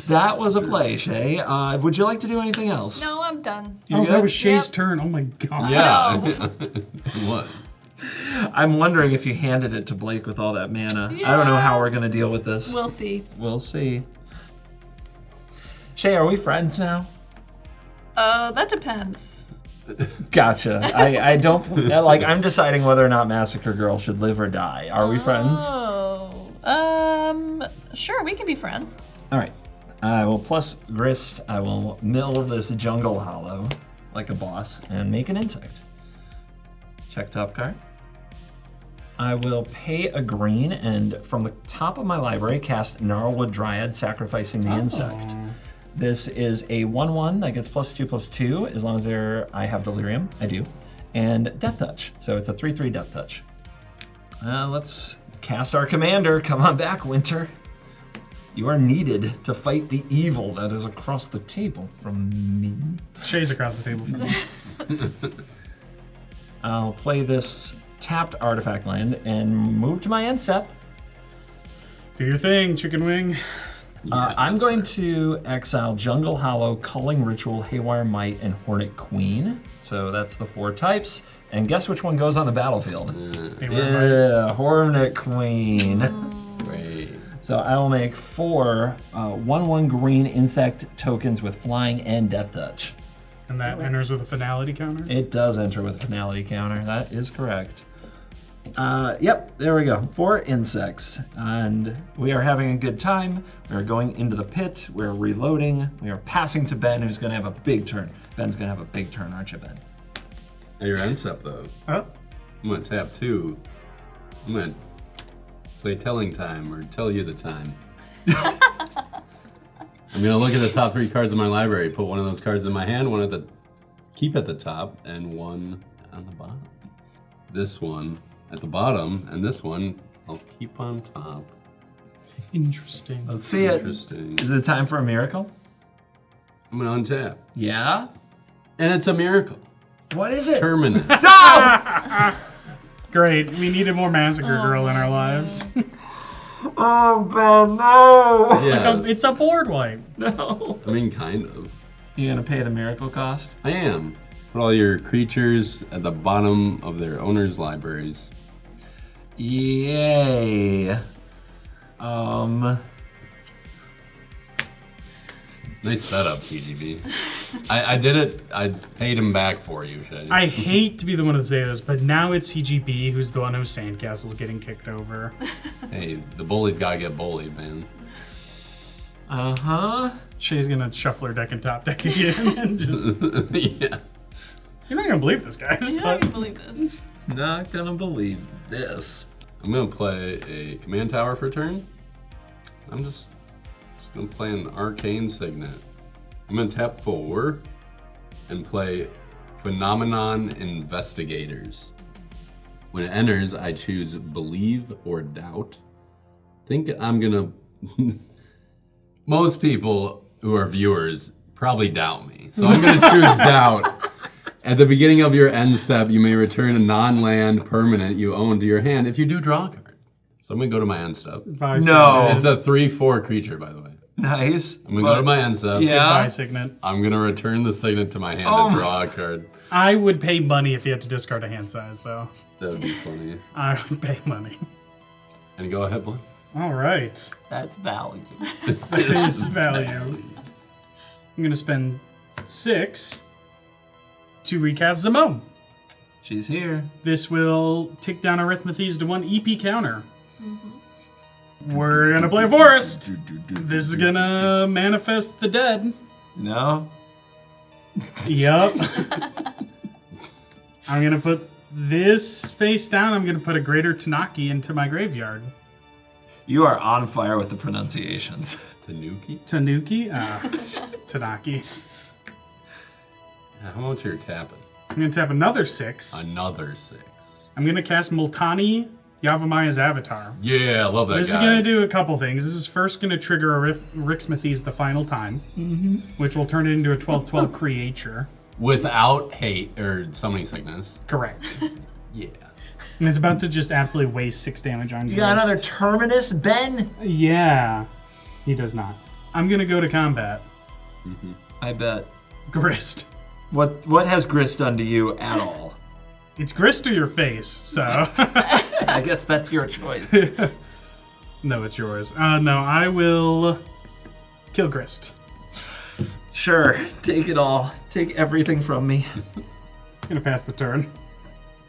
That was a play, Shea. Would you like to do anything else? No, I'm done. oh, good? that was Shea's Yep. turn. Oh my god. Yeah. What? I'm wondering if you handed it to Blake with all that mana. I don't know how we're going to deal with this. We'll see. We'll see. Shea, are we friends now? That depends. Gotcha. I don't, like, I'm deciding whether or not Massacre Girl should live or die. Are we friends? Oh, sure, we can be friends. All right. I will plus grist. I will mill this jungle hollow like a boss and make an insect. Check top card. I will pay a green and from the top of my library cast Gnarlwood Dryad, sacrificing the insect. This is a 1/1 that gets +2/+2 as long as I have Delirium. I do. And Death Touch. So it's a 3/3 Death Touch. Let's cast our commander. Come on back, Winter. You are needed to fight the evil that is across the table from me. Shea's across the table from me. I'll play this tapped artifact land and move to my end step. Do your thing, chicken wing. I'm going to exile Jungle Hollow, Culling Ritual, Haywire Might, and Hornet Queen. So that's the 4 types. And guess which one goes on the battlefield? Yeah, Hornet Queen. Great. So I will make 4 1/1 green insect tokens with flying and death touch. And that enters with a finality counter? It does enter with a finality counter. That is correct. Yep, there we go. 4 insects. And we are having a good time. We are going into the pit. We're reloading. We are passing to Ben, who's going to have a big turn. Ben's going to have a big turn, aren't you, Ben? At your end step, though. Oh. I'm going to tap 2. I'm going to play telling time or tell you the time. I'm going to look at the top 3 cards of my library, put one of those cards in my hand, one at the keep at the top, and one on the bottom. This one at the bottom, and this one I'll keep on top. Interesting. Let's see it. Interesting. Is it time for a miracle? I'm going to untap. Yeah? And it's a miracle. What is it? Terminus. No! Great. We needed more Massacre Girl in our lives. Oh, Ben, no! Yes. It's a board wipe. No. I mean, kind of. You gonna pay the miracle cost? I am. Put all your creatures at the bottom of their owners' libraries. Yay. Nice setup, CGB. I did it. I paid him back for you, Shea. I hate to be the one to say this, but now it's CGB who's the one whose sandcastle's getting kicked over. Hey, the bully's gotta get bullied, man. Uh-huh. Shea's gonna shuffle her deck and top deck again and just... Yeah. You're not gonna believe this, guys. You're not gonna believe this. Not gonna believe this. I'm gonna play a command tower for a turn. I'm just gonna play an arcane signet. I'm gonna tap 4 and play Phenomenon Investigators. When it enters, I choose Believe or Doubt. Think I'm gonna... Most people who are viewers probably doubt me. So I'm gonna choose Doubt. At the beginning of your end step, you may return a non-land permanent you own to your hand if you do draw a card. So I'm gonna go to my end step. No. It's a 3/4 creature, by the way. Nice. I'm gonna go to my end step. Yeah. Goodbye, Signet. I'm gonna return the signet to my hand and draw a card. I would pay money if you had to discard a hand size, though. That would be funny. I would pay money. And go ahead, Blake. All right. That's value. Face value. I'm gonna spend 6 to recast Zimone. She's here. This will tick down Arithmethes to 1 EP counter. We're gonna play Forest. This is gonna manifest the dead. No. Yup. I'm gonna put this face down. I'm gonna put a Greater Tanaki into my graveyard. You are on fire with the pronunciations. Tanuki? Tanuki? Tanaki. How much are you tapping? I'm gonna tap another 6. Another 6. I'm gonna cast Multani, Yavamaya's Avatar. Yeah, I love that This guy. is going to do a couple things. This is first going to trigger Arithmethes the final time, which will turn it into a 12/12 creature. Without hate or summoning sickness. Correct. Yeah. And it's about to just absolutely waste 6 damage on you. You got another Terminus, Ben? Yeah. He does not. I'm going to go to combat. I bet. Grist. What has Grist done to you at all? It's grist to your face, so... I guess that's your choice. No, it's yours. No, I will kill Grist. Sure, take it all. Take everything from me. Gonna pass the turn.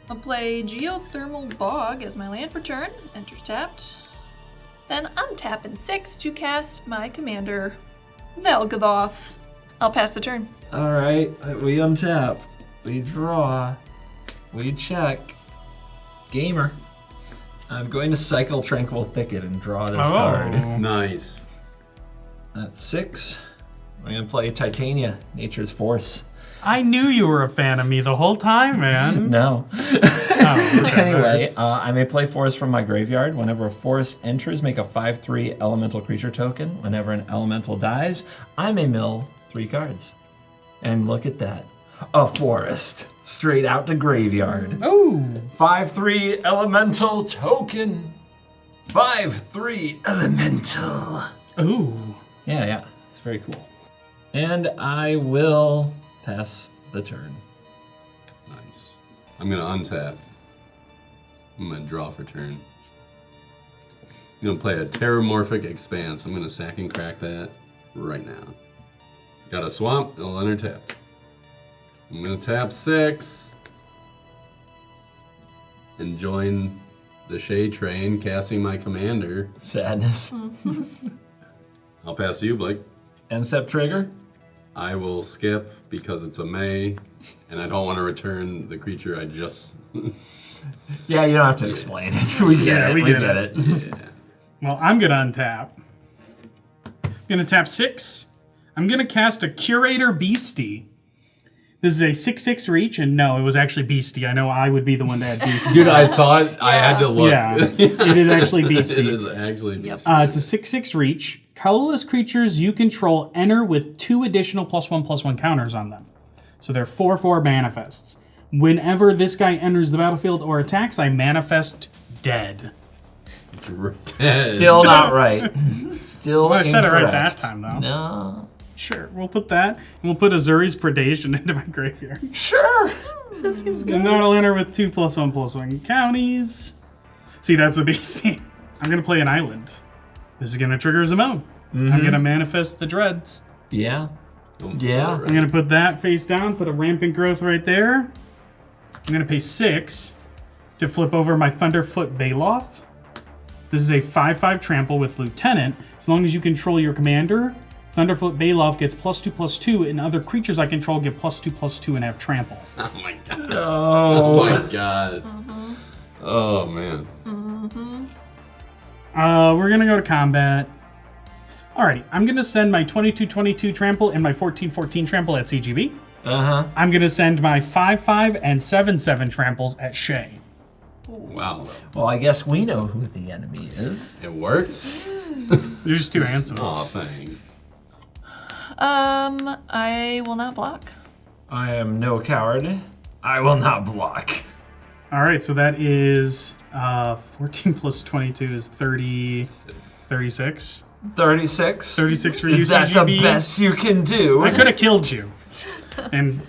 I'll play Geothermal Bog as my land for turn. Enters tapped. Then I'm tapping 6 to cast my commander, Valgavoth. I'll pass the turn. All right, we untap. We draw. We check. Gamer. I'm going to cycle Tranquil Thicket and draw this card. Nice. That's 6. I'm going to play Titania, Nature's Force. I knew you were a fan of me the whole time, man. No. Oh, okay, Anyway, that's- I may play Forest from my graveyard. Whenever a forest enters, make a 5/3 elemental creature token. Whenever an elemental dies, I may mill 3 cards. And look at that. A forest. Straight out to graveyard. Oh. 5/3 elemental token. 5/3 elemental. Ooh. Yeah. It's very cool. And I will pass the turn. Nice. I'm gonna untap. I'm gonna draw for turn. I'm gonna play a Terramorphic Expanse. I'm gonna sack and crack that right now. Got a swamp, it'll enter tap. I'm gonna tap 6 and join the Shea train, casting my commander. Sadness. I'll pass to you, Blake. End step trigger. I will skip because it's a May, and I don't want to return the creature I just... Yeah, you don't have to explain it. We get it. we We get get it. Yeah. Well, I'm gonna untap. I'm gonna tap 6. I'm gonna cast a Curator Beastie. This is a 6/6 reach, and no, it was actually Beastie. I know I would be the one to add Beastie. Dude, I thought I had to look. Yeah, it is actually Beastie. It is actually Beastie. It's a 6/6 reach. Colorless creatures you control enter with 2 additional +1/+1 counters on them. So they're 4/4 manifests. Whenever this guy enters the battlefield or attacks, I manifest dead. Still not right. Still Well, I said it right incorrect. that time, though. No. Sure, we'll put that, and we'll put Azuri's Predation into my graveyard. Sure. That seems good. And that'll enter with 2+1/+1 counties. See, that's a BC. I'm gonna play an island. This is gonna trigger Zimone. I'm gonna manifest the dreads. Yeah. Yeah. I'm gonna put that face down, put a rampant growth right there. I'm gonna pay 6 to flip over my Thunderfoot Valgavoth. This is a 5/5 trample with Lieutenant. As long as you control your commander, Thunderfoot Valgavoth gets +2/+2, and other creatures I control get +2/+2 and have trample. Oh my god. Oh. Oh my god. Oh man. We're gonna go to combat. Alrighty, I'm gonna send my 22/22 trample and my 14/14 trample at CGB. I'm gonna send my 5/5 and 7/7 tramples at Shea. Wow. Well, I guess we know who the enemy is. It worked? You're just too handsome. Oh, thanks. I will not block. I am no coward. I will not block. Alright, so that is 14 plus 22 is 30, 36. 36. 36 for you, Is that CGB. the best you can do? I could have killed you. And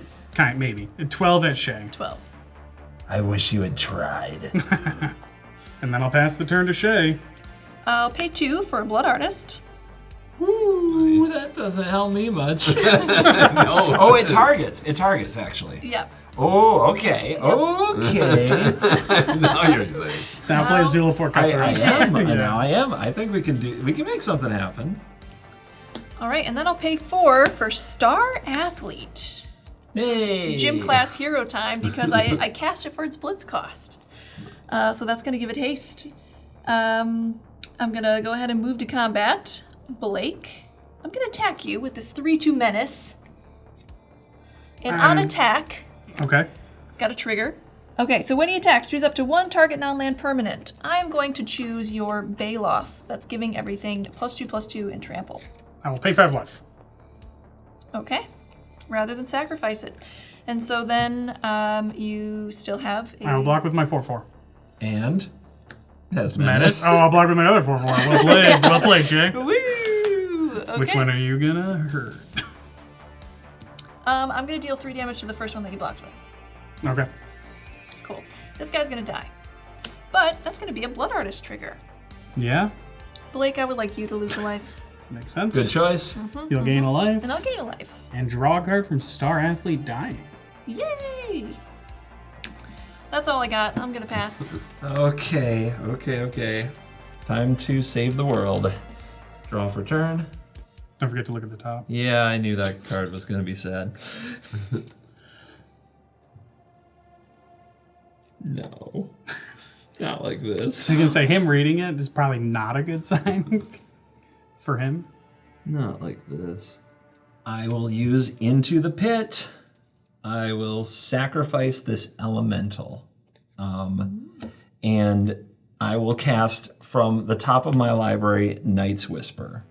maybe. And 12 at Shea. 12. I wish you had tried. And then I'll pass the turn to Shea. I'll pay 2 for a Blood Artist. Ooh, that doesn't help me much. No. Oh, it targets. It targets, actually. Yep. Oh, okay. Okay. Now you're saying. Now play Zulaport I Cutthroat. am. Yeah. Now I am. I think we can make something happen. All right, and then I'll pay 4 for Star Athlete. Hey. Gym class hero time because I cast it for its blitz cost. So that's going to give it haste. I'm going to go ahead and move to combat. Blake, I'm going to attack you with this 3/2 menace. And on attack, Okay. got a trigger. Okay, so when he attacks, choose up to 1 target non-land permanent. I'm going to choose your Valgavoth. That's giving everything +2/+2 and trample. I will pay 5 life. Okay, rather than sacrifice it. And so then you still have a... I will block with my 4/4. And that's Menace. menace. Oh, I'll block with my other 4/4. Well played. Well played, Shea. Woo! Okay. Which one are you gonna hurt? I'm going to deal 3 damage to the first one that you blocked with. Okay. Cool. This guy's going to die. But that's going to be a Blood Artist trigger. Yeah. Blake, I would like you to lose a life. Makes sense. Good choice. You'll gain a life. And I'll gain a life. And draw a card from Star Athlete dying. Yay! That's all I got. I'm going to pass. Okay. Time to save the world. Draw for turn. Don't forget to look at the top. Yeah, I knew that card was going to be sad. No. Not like this. So you can say him reading it is probably not a good sign for him. Not like this. I will use Into the Pit. I will sacrifice this elemental. And I will cast from the top of my library Night's Whisper.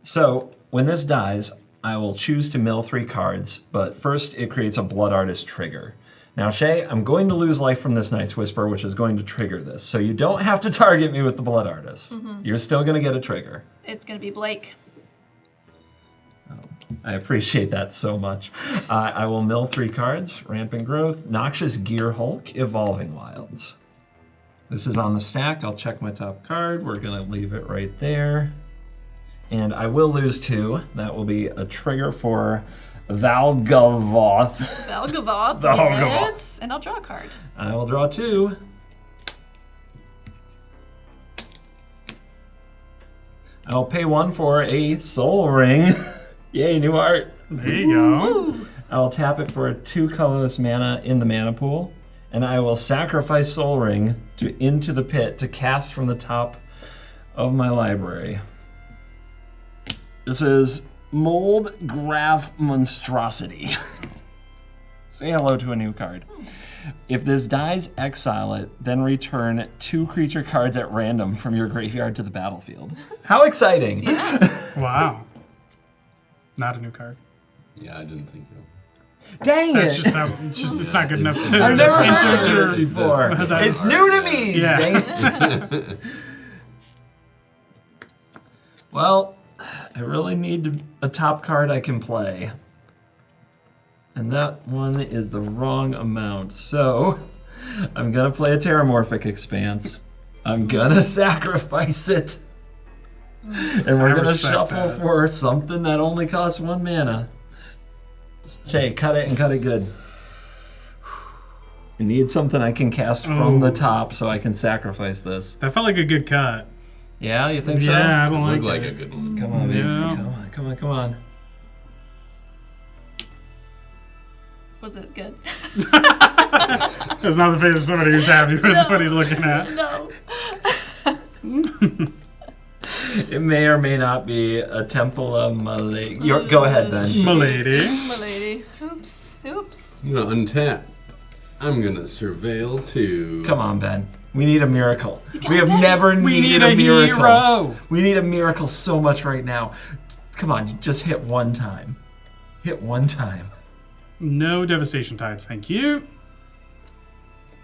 So when this dies, I will choose to mill 3 cards, but first it creates a Blood Artist trigger. Now, Shea, I'm going to lose life from this Night's Whisper, which is going to trigger this. So you don't have to target me with the Blood Artist. You're still going to get a trigger. It's going to be Blake. I appreciate that so much. I will mill 3 cards. Rampant Growth, Noxious Gear Hulk, Evolving Wilds. This is on the stack. I'll check my top card. We're going to leave it right there. And I will lose 2. That will be a trigger for Valgavoth. Valgavoth, Valgavoth. yes. And I'll draw a card. I will draw 2. I'll pay 1 for a Soul Ring. Yay, new art. There you go. I'll tap it for 2 colorless mana in the mana pool, and I will sacrifice Soul Ring to Into the Pit to cast from the top of my library. This is Mold Graph Monstrosity. Say hello to a new card. If this dies, exile it, then return 2 creature cards at random from your graveyard to the battlefield. How exciting! Wow. Not a new card. Yeah, I didn't think so. Dang it! That's just how, it's not good enough to I've never enter heard your- it before. It's new to me! Yeah. Dang it. Well, I really need a top card I can play. And that one is the wrong amount. So I'm gonna play a Terramorphic Expanse. I'm gonna sacrifice it. And we're gonna shuffle for something that only costs 1 mana. Shay, cut it and cut it good. I need something I can cast from the top so I can sacrifice this. That felt like a good cut. Yeah, you think so? Yeah, I don't Looked like like it. a good one. Come on, baby. Yeah. Come on. Was it good? That's not the face of somebody who's happy with what he's looking at. No. It may or may not be a Temple of Malady. Go ahead, Ben. Milady. Oops. I'm gonna untap. I'm gonna surveil 2. Come on, Ben. We need a miracle. We have never needed a miracle. Hero. We need a miracle so much right now. Come on, just hit 1 time. Hit 1 time. No devastation tides, thank you.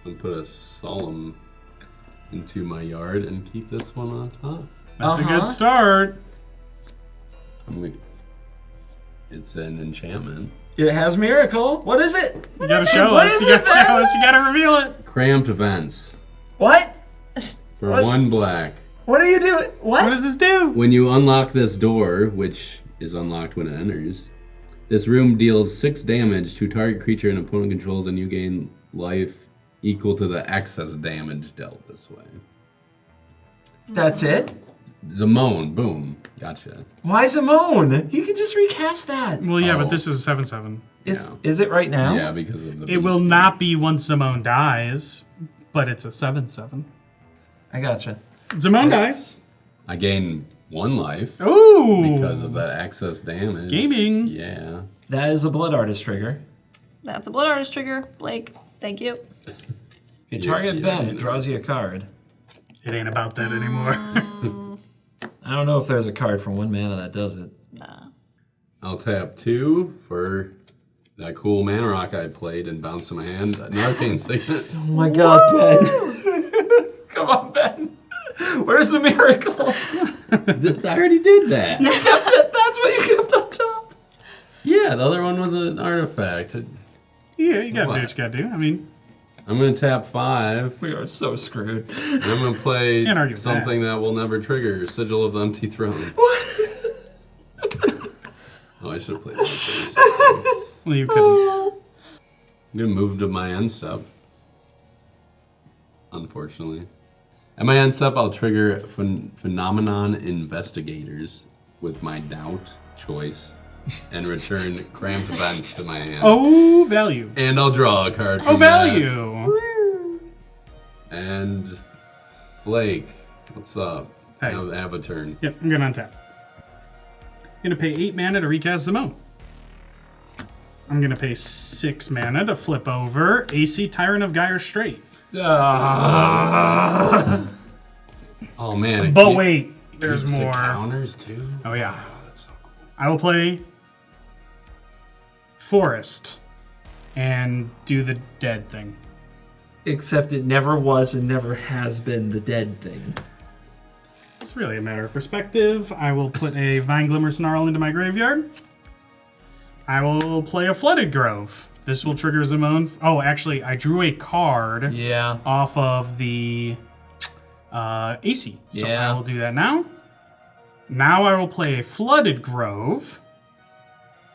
I'm gonna put a solemn into my yard and keep this one on top. That's a good start. It's an enchantment. It has miracle. What is it? You gotta show What us. is You it, gotta show Ben? us. You gotta reveal it. Cramped events. What? For What? 1 black. What are you doing? What does this do? When you unlock this door, which is unlocked when it enters, this room deals 6 damage to target creature an opponent controls, and you gain life equal to the excess damage dealt this way. That's it? Zimone, boom, gotcha. Why Zimone? You can just recast that. Well, yeah, Oh. but this is a 7/7. Is it right now? Yeah, because of the It will BC. not be once Zimone dies, but it's a 7/7. I gotcha. Zimone dies. I gain 1 life Ooh. because of that excess damage. Gaming. Yeah. That is a Blood Artist trigger. That's a Blood Artist trigger. Blake, thank you. If you target Yeah, Ben, yeah. it draws you a card. It ain't about that anymore. I don't know if there's a card from 1 mana that does it. Nah. I'll tap 2 for that cool mana rock I played and bounce in my hand. An arcane signet. Oh my god, Ben. Come on, Ben. Where's the miracle? I already did that. You kept it. That's what you kept on top. Yeah, the other one was an artifact. Yeah, you gotta What? do what you gotta do. I mean, I'm gonna tap 5. We are so screwed. And I'm gonna play Can't argue with something that will never trigger. Sigil of the Empty Throne. What? Oh, I should have played that first. well, you couldn't. I'm gonna move to my end step. Unfortunately. At my end step, I'll trigger Phenomenon Investigators with my doubt choice and return cramped events to my hand. Oh, value. And I'll draw a card Oh, from that. value. And Blake, what's up? Hey. I have a turn. Yep, I'm gonna untap. I'm gonna pay 8 mana to recast Zimone. I'm gonna pay 6 mana to flip over AC Tyrant of Gyre Strait. Oh man! But wait, there's keeps the more. counters too. Oh yeah. Oh, that's so cool. I will play Forest and do the dead thing. Except it never was and never has been the dead thing. It's really a matter of perspective. I will put a Vine Glimmer Snarl into my graveyard. I will play a Flooded Grove. This will trigger Zimone. Oh, actually, I drew a card Yeah. off of the AC. So Yeah. I will do that now. Now I will play a Flooded Grove.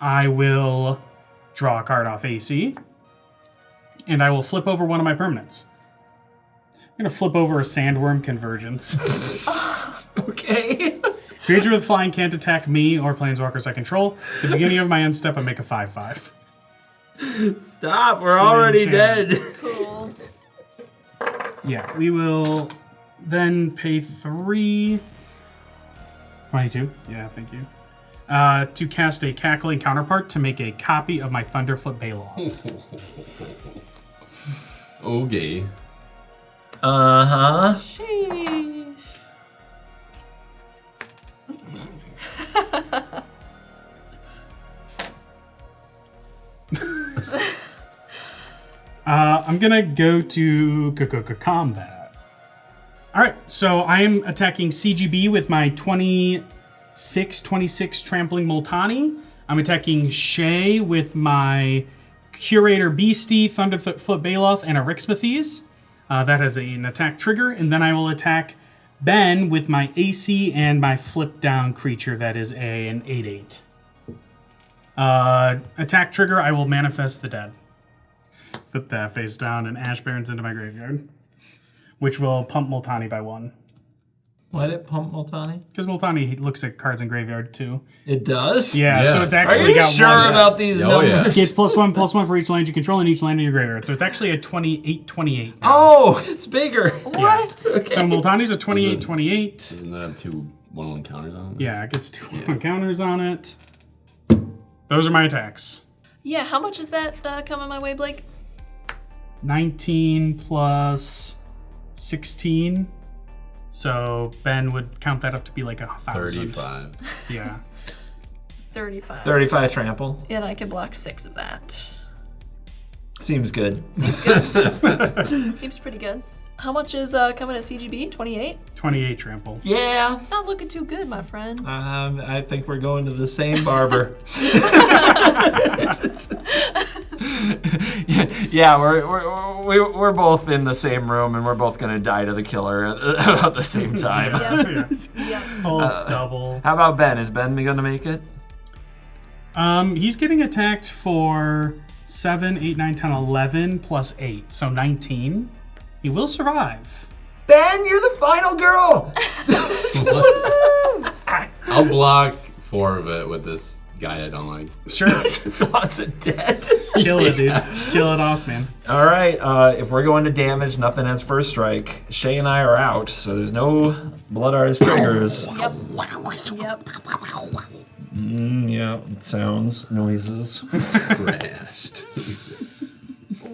I will draw a card off AC. And I will flip over one of my permanents. I'm going to flip over a Sandworm Convergence. Okay. Creature with flying can't attack me or planeswalkers I control. At the beginning of my end step, I make a 5/5. Stop. We're It's an already enchantment. dead. Cool. Yeah, we will then pay 3... 22? Yeah, thank you. To cast a Cackling Counterpart to make a copy of my Thunderfoot Baloth. Okay. Uh-huh. Sheesh. I'm gonna go to combat. All right, so I am attacking CGB with my 27 6/26 Trampling Multani. I'm attacking Shea with my Curator Beastie, Thunderfoot Baloth, and a Rixmathes. That has an attack trigger, and then I will attack Ben with my AC and my flip down creature that is an 8/8. Attack trigger, I will manifest the dead. Put that face down and Ash Barrens into my graveyard, which will pump Multani by 1. Why did it pump Multani? Because Multani looks at cards in graveyard too. It does? Yeah, so it's Are actually you got sure 1. about these numbers? Yeah. It's +1/+1 for each land you control and each land in your graveyard. So it's actually a 28/28. Oh, it's bigger. What? Okay. So Multani's a 28/28. Doesn't that have 2 1/1 counters on it? Yeah, it gets 2 counters on it. Those are my attacks. Yeah, how much is that coming my way, Blake? 19 plus 16. So Ben would count that up to be like 1,000. 35. Yeah. 35. 35 trample. And I can block 6 of that. Seems good. Seems pretty good. How much is coming at CGB? 28? 28 trample. Yeah. It's not looking too good, my friend. I think we're going to the same barber. Yeah, we're both in the same room, and we're both gonna die to the killer at the same time. Yeah. Double. How about Ben? Is Ben gonna make it? He's getting attacked for 7, 8, 9, 10, 11 plus 8, so 19. He will survive. Ben, you're the final girl. I'll block 4 of it with this guy I don't like. Sure. Thoughts are dead. Kill it, dude. Just kill it off, man. All right, if we're going to damage, nothing has first strike. Shay and I are out, so there's no Blood Artist triggers. Yep. Yeah, sounds, noises. Crashed.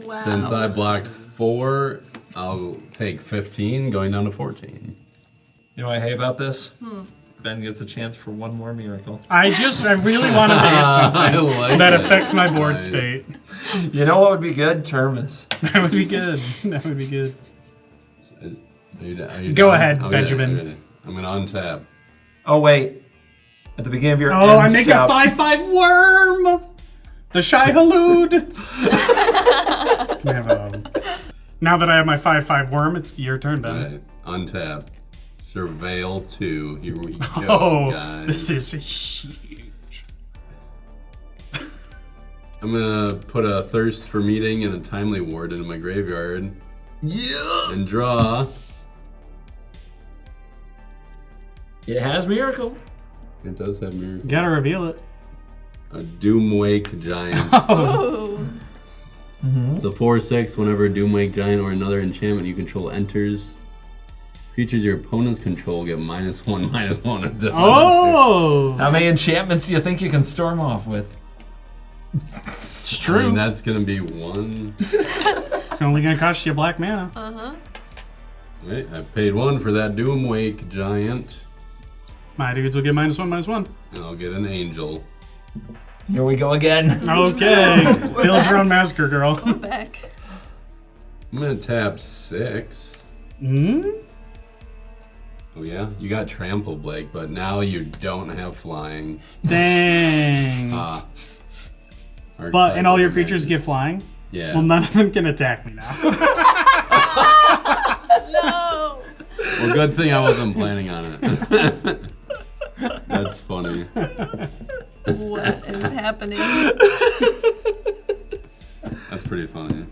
Wow. Since I blocked 4, I'll take 15, going down to 14. You know what I hate about this? Ben gets a chance for one more miracle. I really want to hit something that affects my board state. You know what would be good? Terminus. That would be good. That would be good. Are you Go done? ahead, Okay, Benjamin. I'm going to untap. Oh, wait. At the beginning of your Oh, I end make step, a 5/5 worm! The Shy Halud! Now that I have my 5/5 worm, it's your turn, Ben. Right. Untap. Surveil 2. Here we go, Oh, guys. this is huge. I'm going to put a Thirst for Meeting and a Timely Ward into my graveyard. Yeah. And draw. It has miracle. It does have Miracle. Gotta reveal it. A Doomwake Giant. Oh. It's a 4/6. Whenever a Doomwake Giant or another enchantment you control enters, creatures your opponents control get -1/-1 until. Oh! How many enchantments do you think you can storm off with? It's I true. mean, that's gonna be 1. It's only gonna cost you black mana. Wait, I paid 1 for that Doomwake Giant. My dudes will get -1/-1. And I'll get an Angel. Here we go again. Okay. Build your own massacre, girl. Go back. I'm gonna tap 6. Oh, yeah? You got Trample, Blake, but now you don't have Flying. dang. And all your creatures get flying? Yeah. Well, none of them can attack me now. No. Well, good thing I wasn't planning on it. That's funny. What is happening? That's pretty funny.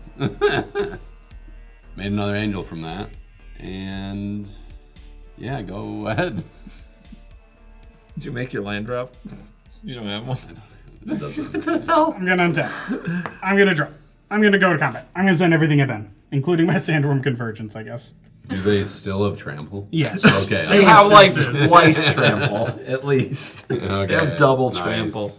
Made another Angel from that. And yeah, go ahead. Did you make your land drop? You don't have one. I'm gonna untap. I'm gonna draw. I'm gonna go to combat. I'm gonna send everything at Ben, including my Sandworm Convergence, I guess. Do they still have Trample? Yes. Okay. They have like instances. twice trample, at least. Okay. They have double Nice. trample.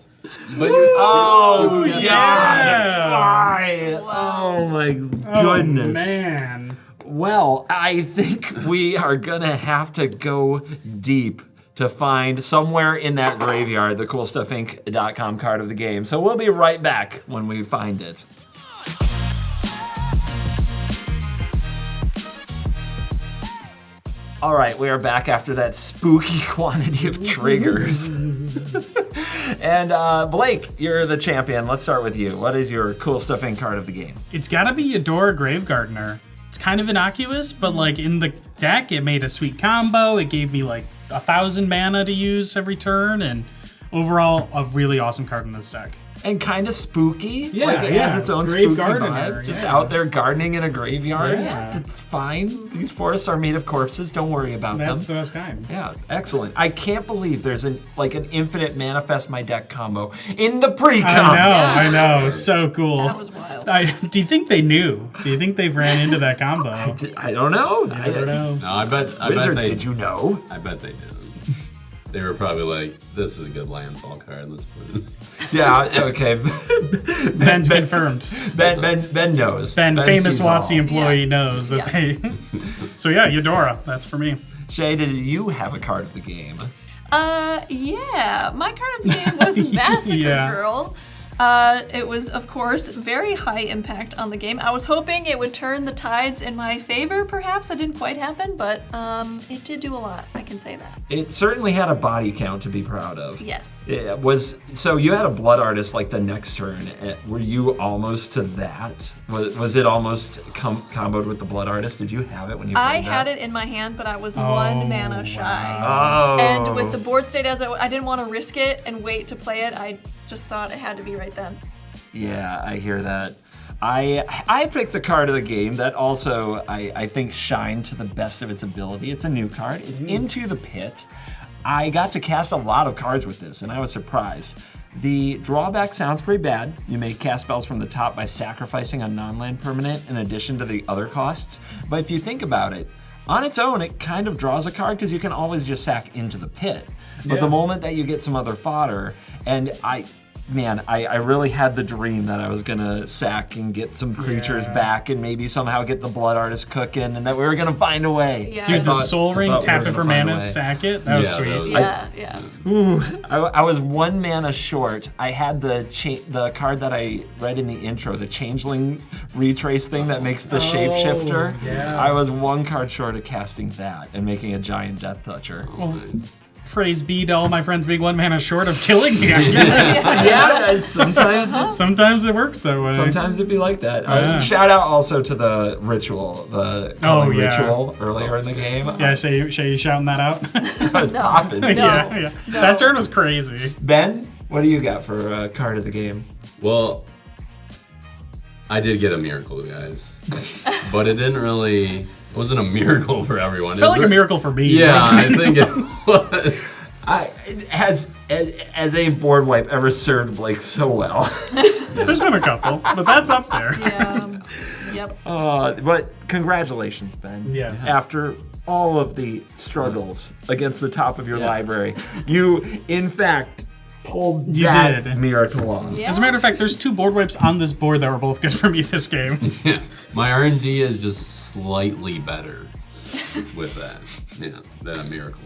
But Oh, Yeah. Why? Oh my goodness. Oh, man. Well, I think we are gonna have to go deep to find somewhere in that graveyard the CoolStuffInc.com card of the game. So we'll be right back when we find it. All right, we are back after that spooky quantity of triggers. And Blake, you're the champion. Let's start with you. What is your cool stuff in card of the game? It's gotta be Adora Grave Gardener. It's kind of innocuous, but like in the deck, it made a sweet combo. It gave me like 1,000 mana to use every turn, and overall, a really awesome card in this deck. And kind of spooky. Yeah, like it has its own Grave spooky gardener, vibe. Just yeah. out there gardening in a graveyard. Yeah. It's fine. These forests are made of corpses. Don't worry about That's them. the best kind. Yeah, excellent. I can't believe there's an infinite manifest my deck combo in the Precon. I know. So cool. That was wild. Do you think they knew? Do you think they've ran into that combo? I don't know. I don't know. No, I bet Wizards, they did you know? I bet they didn't. They were probably like, this is a good landfall card. Let's put it. Yeah, okay. Ben's confirmed. Ben knows. Ben, famous sees all. WotC employee, Yeah. knows that Yeah. they. So yeah, Eudora. That's for me. Shay, did you have a card of the game? Yeah. My card of the game was Massacre Yeah. Girl. It was, of course, very high impact on the game. I was hoping it would turn the tides in my favor, perhaps. That didn't quite happen, but it did do a lot. I can say that. It certainly had a body count to be proud of. Yes. It was so you had a blood artist like the next turn. Were you almost to that? Was it almost comboed with the blood artist? Did you have it when you played I that? had it in my hand, but I was one mana shy. Oh. And with the board state as I didn't want to risk it and wait to play it. I just thought it had to be right then. Yeah, I hear that. I picked the card of the game that also I think shined to the best of its ability. It's a new card. It's Into the Pit. I got to cast a lot of cards with this, and I was surprised. The drawback sounds pretty bad. You may cast spells from the top by sacrificing a non-land permanent in addition to the other costs. But if you think about it, on its own, it kind of draws a card because you can always just sack Into the Pit. But the moment that you get some other fodder, and I really had the dream that I was gonna sack and get some creatures back and maybe somehow get the blood artist cooking and that we were gonna find a way. Yeah. Dude, the thought- Soul I Ring, thought we tap were it for gonna find a mana, way. sack it. That was Yeah, sweet. that was- Yeah. Ooh, I was 1 mana short. I had the card that I read in the intro, the Changeling Retrace thing that makes the shapeshifter. yeah. I was 1 card short of casting that and making a giant Death Toucher. Nice. Praise be to all my friends being 1 mana short of killing me, I guess. Yeah, sometimes. Sometimes it works that way. Sometimes it'd be like that. Yeah. Shout out also to the ritual, the culling yeah. ritual earlier in the game. Yeah, Shay, you shouting that out? I was popping. No. Yeah. That turn was crazy. Ben, what do you got for card of the game? Well, I did get a miracle, guys. But it wasn't a miracle for everyone. Felt like a miracle for me. Yeah, I think it was. Has a board wipe ever served Blake so well? There's been a couple, but that's up there. Yeah. Yep. But congratulations, Ben. Yes. After all of the struggles against the top of your library, you, in fact, pulled that did. miracle off. Yeah. As a matter of fact, there's 2 board wipes on this board that were both good for me this game. Yeah. My RNG is just slightly better with that. Yeah, than a miracle.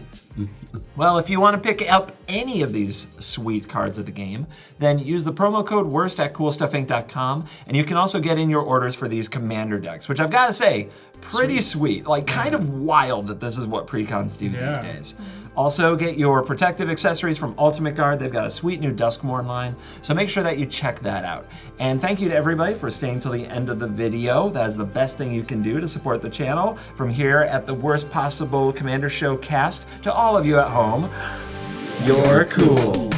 Well, if you want to pick up any of these sweet cards of the game, then use the promo code WORST at CoolStuffInc.com, and you can also get in your orders for these commander decks, which I've got to say, pretty sweet. Like, kind of wild that this is what Precons do these days. Also, get your protective accessories from Ultimate Guard. They've got a sweet new Duskmourn line, so make sure that you check that out. And thank you to everybody for staying till the end of the video. That is the best thing you can do to support the channel. From here at the Worst Possible Commander Show cast to all of you at home, you're cool.